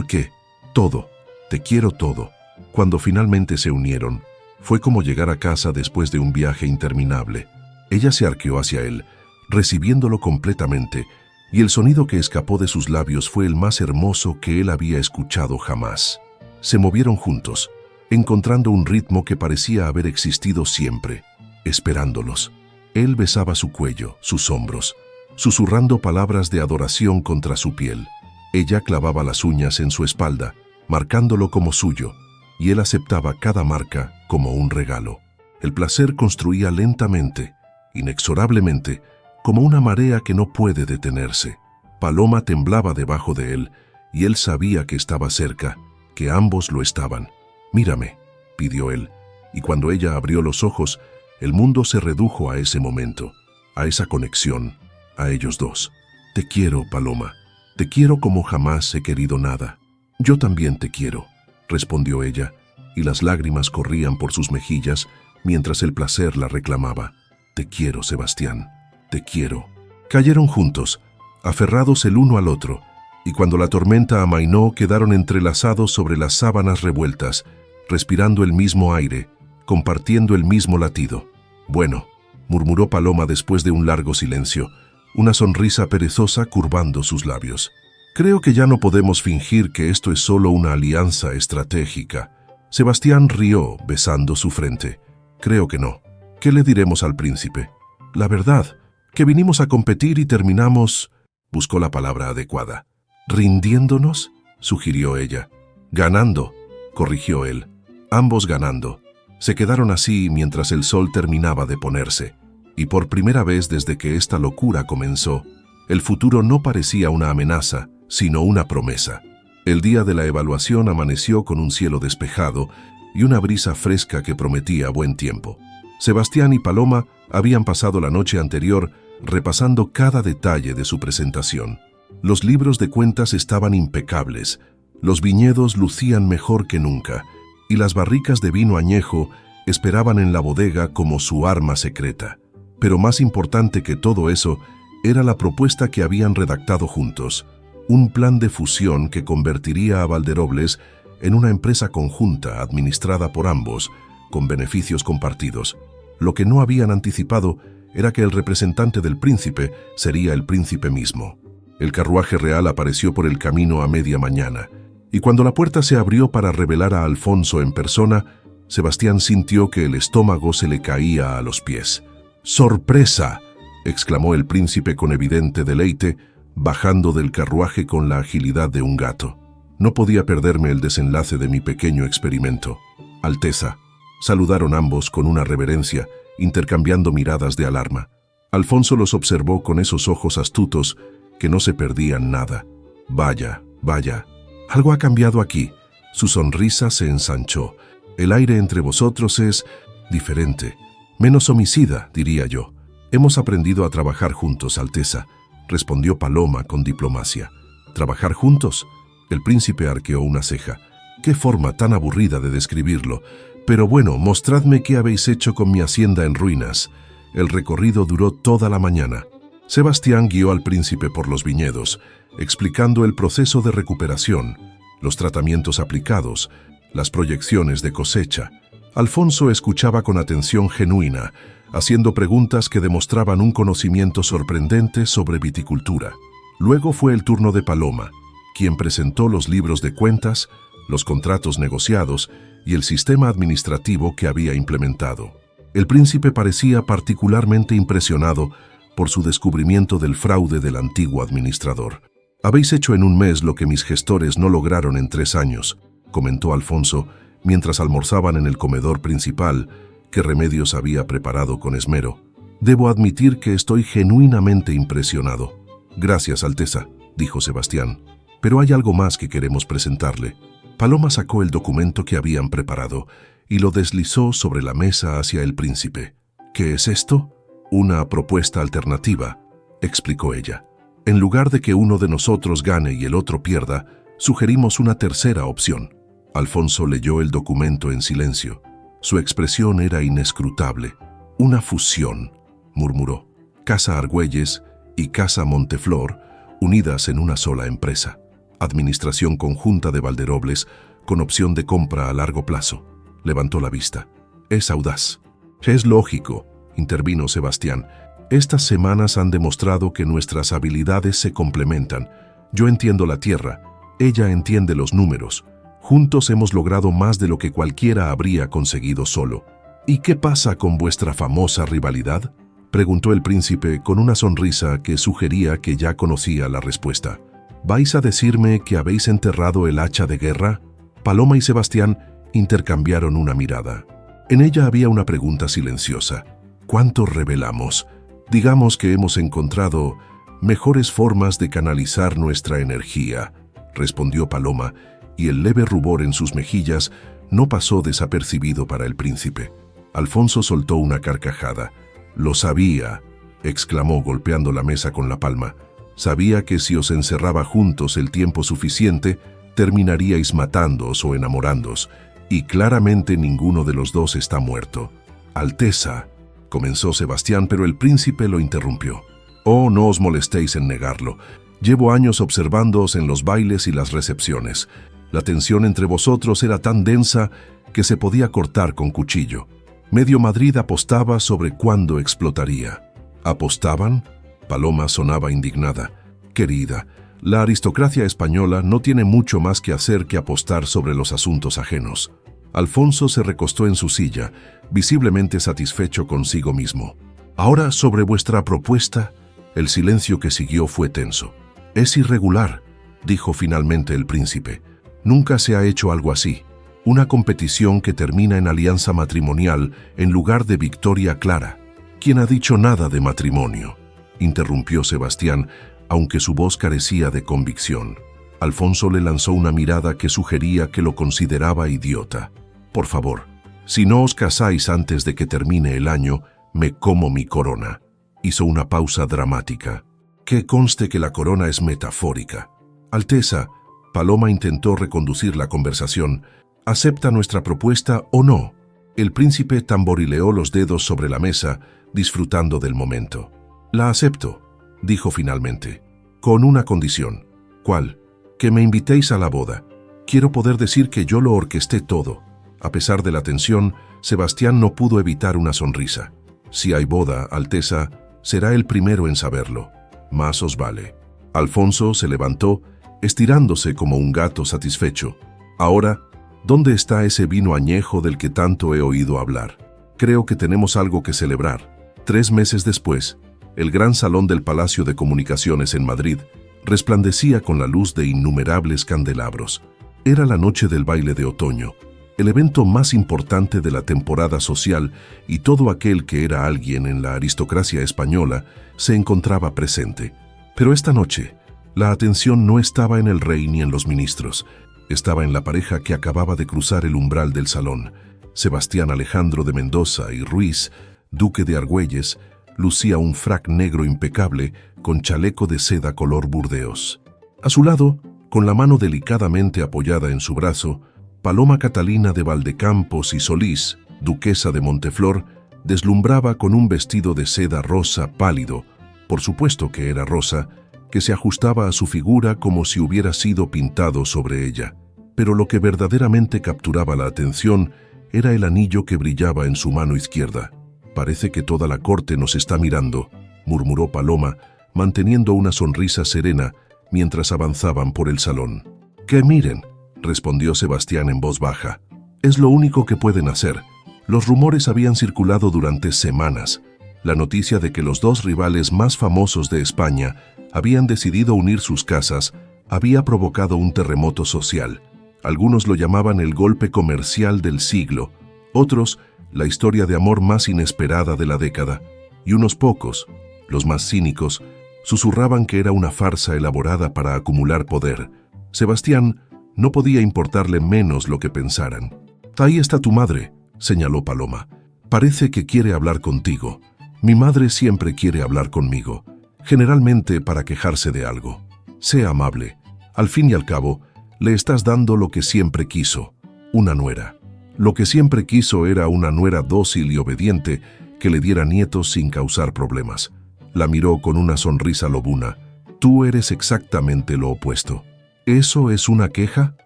¿qué? Todo, te quiero todo». Cuando finalmente se unieron, Fue como llegar a casa después de un viaje interminable. Ella se arqueó hacia él, recibiéndolo completamente, y el sonido que escapó de sus labios fue el más hermoso que él había escuchado jamás. Se movieron juntos, encontrando un ritmo que parecía haber existido siempre, esperándolos. Él besaba su cuello, sus hombros, susurrando palabras de adoración contra su piel. Ella clavaba las uñas en su espalda, marcándolo como suyo, y él aceptaba cada marca como un regalo. El placer construía lentamente, inexorablemente, como una marea que no puede detenerse. Paloma temblaba debajo de él, y él sabía que estaba cerca, que ambos lo estaban. «Mírame», pidió él, y cuando ella abrió los ojos, el mundo se redujo a ese momento, a esa conexión, a ellos dos. «Te quiero, Paloma, te quiero como jamás he querido nada». «Yo también te quiero», respondió ella, y las lágrimas corrían por sus mejillas mientras el placer la reclamaba. «Te quiero, Sebastián, te quiero». Cayeron juntos, aferrados el uno al otro, y cuando la tormenta amainó quedaron entrelazados sobre las sábanas revueltas, respirando el mismo aire, compartiendo el mismo latido. «Bueno», murmuró Paloma después de un largo silencio, una sonrisa perezosa curvando sus labios. «Creo que ya no podemos fingir que esto es solo una alianza estratégica». Sebastián rió, besando su frente. «Creo que no. ¿Qué le diremos al príncipe? La verdad, que vinimos a competir y terminamos...» Buscó la palabra adecuada. «¿Rindiéndonos?», sugirió ella. «Ganando», corrigió él. «Ambos ganando». Se quedaron así mientras el sol terminaba de ponerse, y por primera vez desde que esta locura comenzó, el futuro no parecía una amenaza, sino una promesa. El día de la evaluación amaneció con un cielo despejado y una brisa fresca que prometía buen tiempo. Sebastián y Paloma habían pasado la noche anterior repasando cada detalle de su presentación. Los libros de cuentas estaban impecables, los viñedos lucían mejor que nunca, y las barricas de vino añejo esperaban en la bodega como su arma secreta. Pero más importante que todo eso era la propuesta que habían redactado juntos, un plan de fusión que convertiría a Valderobles en una empresa conjunta administrada por ambos, con beneficios compartidos. Lo que no habían anticipado era que el representante del príncipe sería el príncipe mismo. El carruaje real apareció por el camino a media mañana, y cuando la puerta se abrió para revelar a Alfonso en persona, Sebastián sintió que el estómago se le caía a los pies. «¡Sorpresa!», exclamó el príncipe con evidente deleite, bajando del carruaje con la agilidad de un gato. No podía perderme el desenlace de mi pequeño experimento. «Alteza», saludaron ambos con una reverencia, intercambiando miradas de alarma. Alfonso los observó con esos ojos astutos que no se perdían nada. «Vaya, vaya, algo ha cambiado aquí». Su sonrisa se ensanchó. «El aire entre vosotros es diferente, menos homicida, diría yo». «Hemos aprendido a trabajar juntos, Alteza», respondió Paloma con diplomacia. «¿Trabajar juntos?». El príncipe arqueó una ceja. «Qué forma tan aburrida de describirlo. Pero bueno, mostradme qué habéis hecho con mi hacienda en ruinas». El recorrido duró toda la mañana. Sebastián guió al príncipe por los viñedos, explicando el proceso de recuperación, los tratamientos aplicados, las proyecciones de cosecha. Alfonso escuchaba con atención genuina, haciendo preguntas que demostraban un conocimiento sorprendente sobre viticultura. Luego fue el turno de Paloma, quien presentó los libros de cuentas, los contratos negociados y el sistema administrativo que había implementado. El príncipe parecía particularmente impresionado por su descubrimiento del fraude del antiguo administrador. «Habéis hecho en un mes lo que mis gestores no lograron en 3 años», comentó Alfonso mientras almorzaban en el comedor principal que Remedios había preparado con esmero. «Debo admitir que estoy genuinamente impresionado». «Gracias, Alteza», dijo Sebastián. «Pero hay algo más que queremos presentarle». Paloma sacó el documento que habían preparado y lo deslizó sobre la mesa hacia el príncipe. «¿Qué es esto?». «Una propuesta alternativa», explicó ella. «En lugar de que uno de nosotros gane y el otro pierda, sugerimos una tercera opción». Alfonso leyó el documento en silencio. Su expresión era inescrutable. «Una fusión», murmuró. «Casa Argüelles y Casa Monteflor unidas en una sola empresa. Administración conjunta de Valderobles con opción de compra a largo plazo». Levantó la vista. Es audaz. Es lógico, intervino Sebastián. Estas semanas han demostrado que nuestras habilidades se complementan. Yo entiendo la tierra, ella entiende los números. Juntos hemos logrado más de lo que cualquiera habría conseguido solo. ¿Y qué pasa con vuestra famosa rivalidad?, preguntó el príncipe con una sonrisa que sugería que ya conocía la respuesta. ¿Vais a decirme que habéis enterrado el hacha de guerra? Paloma y Sebastián intercambiaron una mirada. En ella había una pregunta silenciosa. ¿Cuánto revelamos? Digamos que hemos encontrado mejores formas de canalizar nuestra energía, respondió Paloma, y el leve rubor en sus mejillas no pasó desapercibido para el príncipe. Alfonso soltó una carcajada. «Lo sabía», exclamó golpeando la mesa con la palma. «Sabía que si os encerraba juntos el tiempo suficiente, terminaríais matándoos o enamorándoos, y claramente ninguno de los dos está muerto». «Alteza», comenzó Sebastián, pero el príncipe lo interrumpió. «Oh, no os molestéis en negarlo. Llevo años observándoos en los bailes y las recepciones. La tensión entre vosotros era tan densa que se podía cortar con cuchillo. Medio Madrid apostaba sobre cuándo explotaría». ¿Apostaban? Paloma sonaba indignada. «Querida, la aristocracia española no tiene mucho más que hacer que apostar sobre los asuntos ajenos». Alfonso se recostó en su silla, visiblemente satisfecho consigo mismo. «Ahora, sobre vuestra propuesta». El silencio que siguió fue tenso. «Es irregular», dijo finalmente el príncipe. «Nunca se ha hecho algo así. Una competición que termina en alianza matrimonial en lugar de victoria clara». «¿Quién ha dicho nada de matrimonio?», interrumpió Sebastián, aunque su voz carecía de convicción. Alfonso le lanzó una mirada que sugería que lo consideraba idiota. «Por favor, si no os casáis antes de que termine el año, me como mi corona». Hizo una pausa dramática. «Que conste que la corona es metafórica». «Alteza», Paloma intentó reconducir la conversación, «¿acepta nuestra propuesta o no?». El príncipe tamborileó los dedos sobre la mesa, disfrutando del momento. «La acepto», dijo finalmente, «con una condición». «¿Cuál?». «Que me invitéis a la boda. Quiero poder decir que yo lo orquesté todo». A pesar de la tensión, Sebastián no pudo evitar una sonrisa. «Si hay boda, Alteza, será el primero en saberlo. Más os vale». Alfonso se levantó, estirándose como un gato satisfecho. «Ahora, ¿dónde está ese vino añejo del que tanto he oído hablar? Creo que tenemos algo que celebrar». 3 meses después, el gran salón del Palacio de Comunicaciones en Madrid resplandecía con la luz de innumerables candelabros. Era la noche del baile de otoño, el evento más importante de la temporada social, y todo aquel que era alguien en la aristocracia española se encontraba presente. Pero esta noche, la atención no estaba en el rey ni en los ministros. Estaba en la pareja que acababa de cruzar el umbral del salón. Sebastián Alejandro de Mendoza y Ruiz, duque de Argüelles, lucía un frac negro impecable con chaleco de seda color burdeos. A su lado, con la mano delicadamente apoyada en su brazo, Paloma Catalina de Valdecampos y Solís, duquesa de Monteflor, deslumbraba con un vestido de seda rosa pálido, por supuesto que era rosa, que se ajustaba a su figura como si hubiera sido pintado sobre ella. Pero lo que verdaderamente capturaba la atención era el anillo que brillaba en su mano izquierda. «Parece que toda la corte nos está mirando», murmuró Paloma, manteniendo una sonrisa serena mientras avanzaban por el salón. «Que miren», respondió Sebastián en voz baja. «Es lo único que pueden hacer». Los rumores habían circulado durante semanas. La noticia de que los dos rivales más famosos de España habían decidido unir sus casas había provocado un terremoto social. Algunos lo llamaban el golpe comercial del siglo, otros la historia de amor más inesperada de la década, y unos pocos, los más cínicos, susurraban que era una farsa elaborada para acumular poder. Sebastián no podía importarle menos lo que pensaran. «Ahí está tu madre», señaló Paloma. «Parece que quiere hablar contigo. Mi madre siempre quiere hablar conmigo, generalmente para quejarse de algo. Sé amable. Al fin y al cabo, le estás dando lo que siempre quiso, una nuera. Lo que siempre quiso era una nuera dócil y obediente que le diera nietos sin causar problemas». La miró con una sonrisa lobuna. «Tú eres exactamente lo opuesto». «¿Eso es una queja?».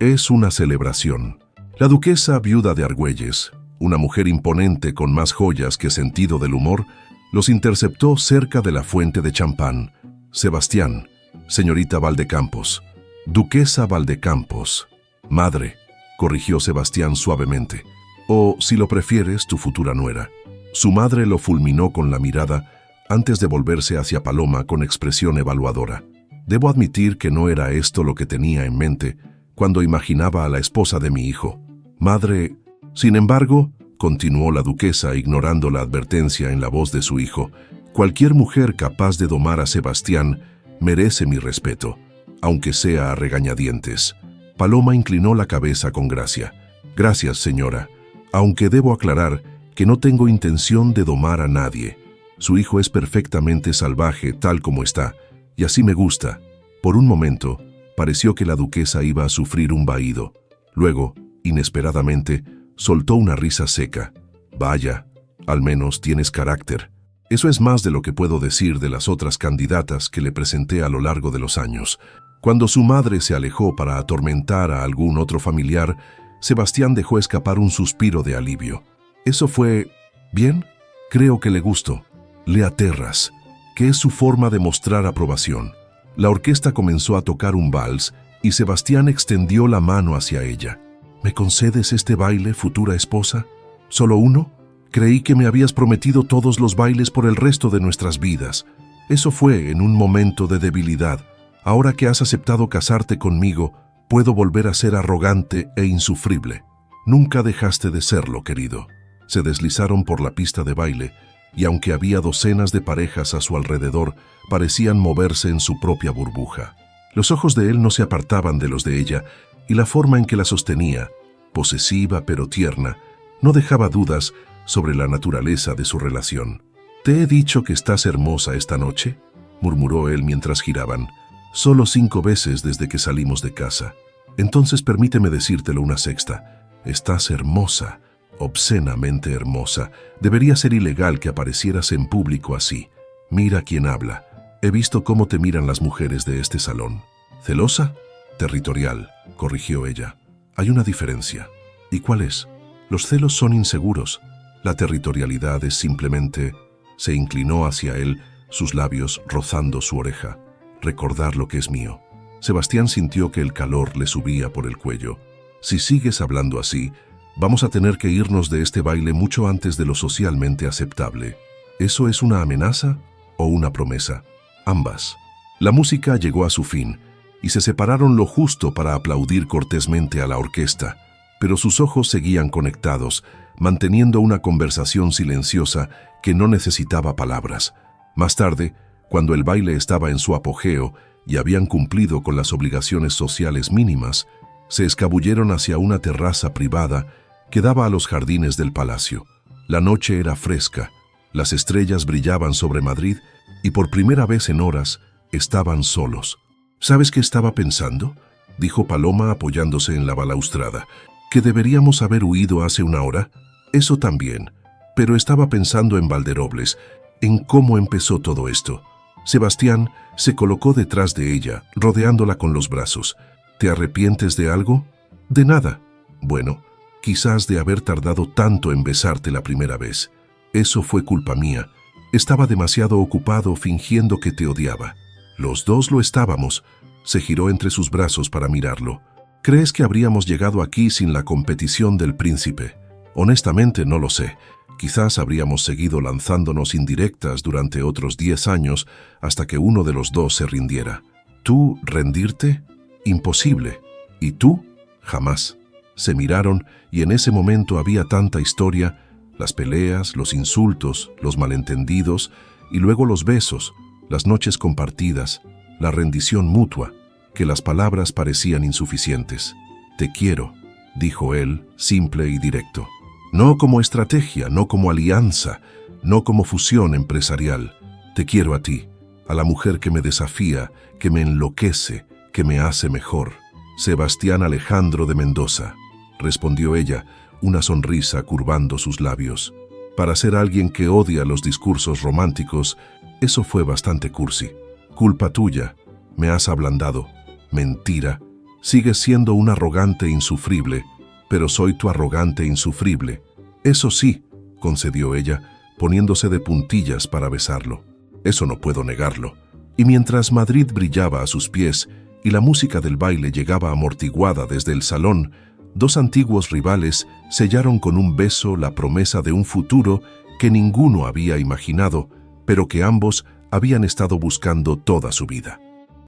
«Es una celebración». La duquesa viuda de Argüelles, una mujer imponente con más joyas que sentido del humor, los interceptó cerca de la fuente de champán. Sebastián, señorita Valdecampos, duquesa Valdecampos. Madre, corrigió Sebastián suavemente. O, si lo prefieres, tu futura nuera. Su madre lo fulminó con la mirada antes de volverse hacia Paloma con expresión evaluadora. Debo admitir que no era esto lo que tenía en mente cuando imaginaba a la esposa de mi hijo. Madre, sin embargo, continuó la duquesa ignorando la advertencia en la voz de su hijo, cualquier mujer capaz de domar a Sebastián merece mi respeto, aunque sea a regañadientes. Paloma inclinó la cabeza con gracia. Gracias, señora, aunque debo aclarar que no tengo intención de domar a nadie. Su hijo es perfectamente salvaje tal como está, y así me gusta. Por un momento, pareció que la duquesa iba a sufrir un vahido. Luego, inesperadamente, soltó una risa seca. Vaya, al menos tienes carácter. Eso es más de lo que puedo decir de las otras candidatas que le presenté a lo largo de los años. Cuando su madre se alejó para atormentar a algún otro familiar, Sebastián dejó escapar un suspiro de alivio. Eso fue... bien, creo que le gustó. Le aterras, que es su forma de mostrar aprobación. La orquesta comenzó a tocar un vals y Sebastián extendió la mano hacia ella. ¿Me concedes este baile, futura esposa? ¿Solo uno? Creí que me habías prometido todos los bailes por el resto de nuestras vidas. Eso fue en un momento de debilidad. Ahora que has aceptado casarte conmigo, puedo volver a ser arrogante e insufrible. Nunca dejaste de serlo, querido. Se deslizaron por la pista de baile, y aunque había docenas de parejas a su alrededor, parecían moverse en su propia burbuja. Los ojos de él no se apartaban de los de ella, y la forma en que la sostenía, posesiva pero tierna, no dejaba dudas sobre la naturaleza de su relación. «¿Te he dicho que estás hermosa esta noche?», murmuró él mientras giraban. «Solo 5 veces desde que salimos de casa. Entonces permíteme decírtelo una sexta. Estás hermosa, obscenamente hermosa. Debería ser ilegal que aparecieras en público así. Mira quién habla. He visto cómo te miran las mujeres de este salón». «¿Celosa?» «Territorial», corrigió ella. «Hay una diferencia». «¿Y cuál es?» «Los celos son inseguros. La territorialidad es simplemente...». Se inclinó hacia él, sus labios rozando su oreja. «Recordar lo que es mío». Sebastián sintió que el calor le subía por el cuello. «Si sigues hablando así, vamos a tener que irnos de este baile mucho antes de lo socialmente aceptable». ¿Eso es una amenaza o una promesa? Ambas. La música llegó a su fin, y se separaron lo justo para aplaudir cortésmente a la orquesta, pero sus ojos seguían conectados, manteniendo una conversación silenciosa que no necesitaba palabras. Más tarde, cuando el baile estaba en su apogeo y habían cumplido con las obligaciones sociales mínimas, se escabulleron hacia una terraza privada que daba a los jardines del palacio. La noche era fresca, las estrellas brillaban sobre Madrid y por primera vez en horas estaban solos. «¿Sabes qué estaba pensando?», dijo Paloma apoyándose en la balaustrada. «¿Que deberíamos haber huido hace una hora?» «Eso también, pero estaba pensando en Valderobles, en cómo empezó todo esto». Sebastián se colocó detrás de ella, rodeándola con los brazos. «¿Te arrepientes de algo?» «De nada». «Bueno, quizás de haber tardado tanto en besarte la primera vez. Eso fue culpa mía. Estaba demasiado ocupado fingiendo que te odiaba». «Los dos lo estábamos». Se giró entre sus brazos para mirarlo. «¿Crees que habríamos llegado aquí sin la competición del príncipe?» «Honestamente no lo sé. Quizás habríamos seguido lanzándonos indirectas durante otros 10 años hasta que uno de los dos se rindiera». «¿Tú rendirte? Imposible. ¿Y tú? Jamás». Se miraron y en ese momento había tanta historia, las peleas, los insultos, los malentendidos y luego los besos, las noches compartidas, la rendición mutua, que las palabras parecían insuficientes. «Te quiero», dijo él, simple y directo. «No como estrategia, no como alianza, no como fusión empresarial. Te quiero a ti, a la mujer que me desafía, que me enloquece, que me hace mejor». «Sebastián Alejandro de Mendoza», respondió ella, una sonrisa curvando sus labios. Para ser alguien que odia los discursos románticos, eso fue bastante cursi. «Culpa tuya, me has ablandado». «Mentira, sigues siendo un arrogante insufrible, pero soy tu arrogante insufrible. Eso sí, concedió ella, poniéndose de puntillas para besarlo. Eso no puedo negarlo. Y mientras Madrid brillaba a sus pies y la música del baile llegaba amortiguada desde el salón, dos antiguos rivales sellaron con un beso la promesa de un futuro que ninguno había imaginado, pero que ambos habían estado buscando toda su vida.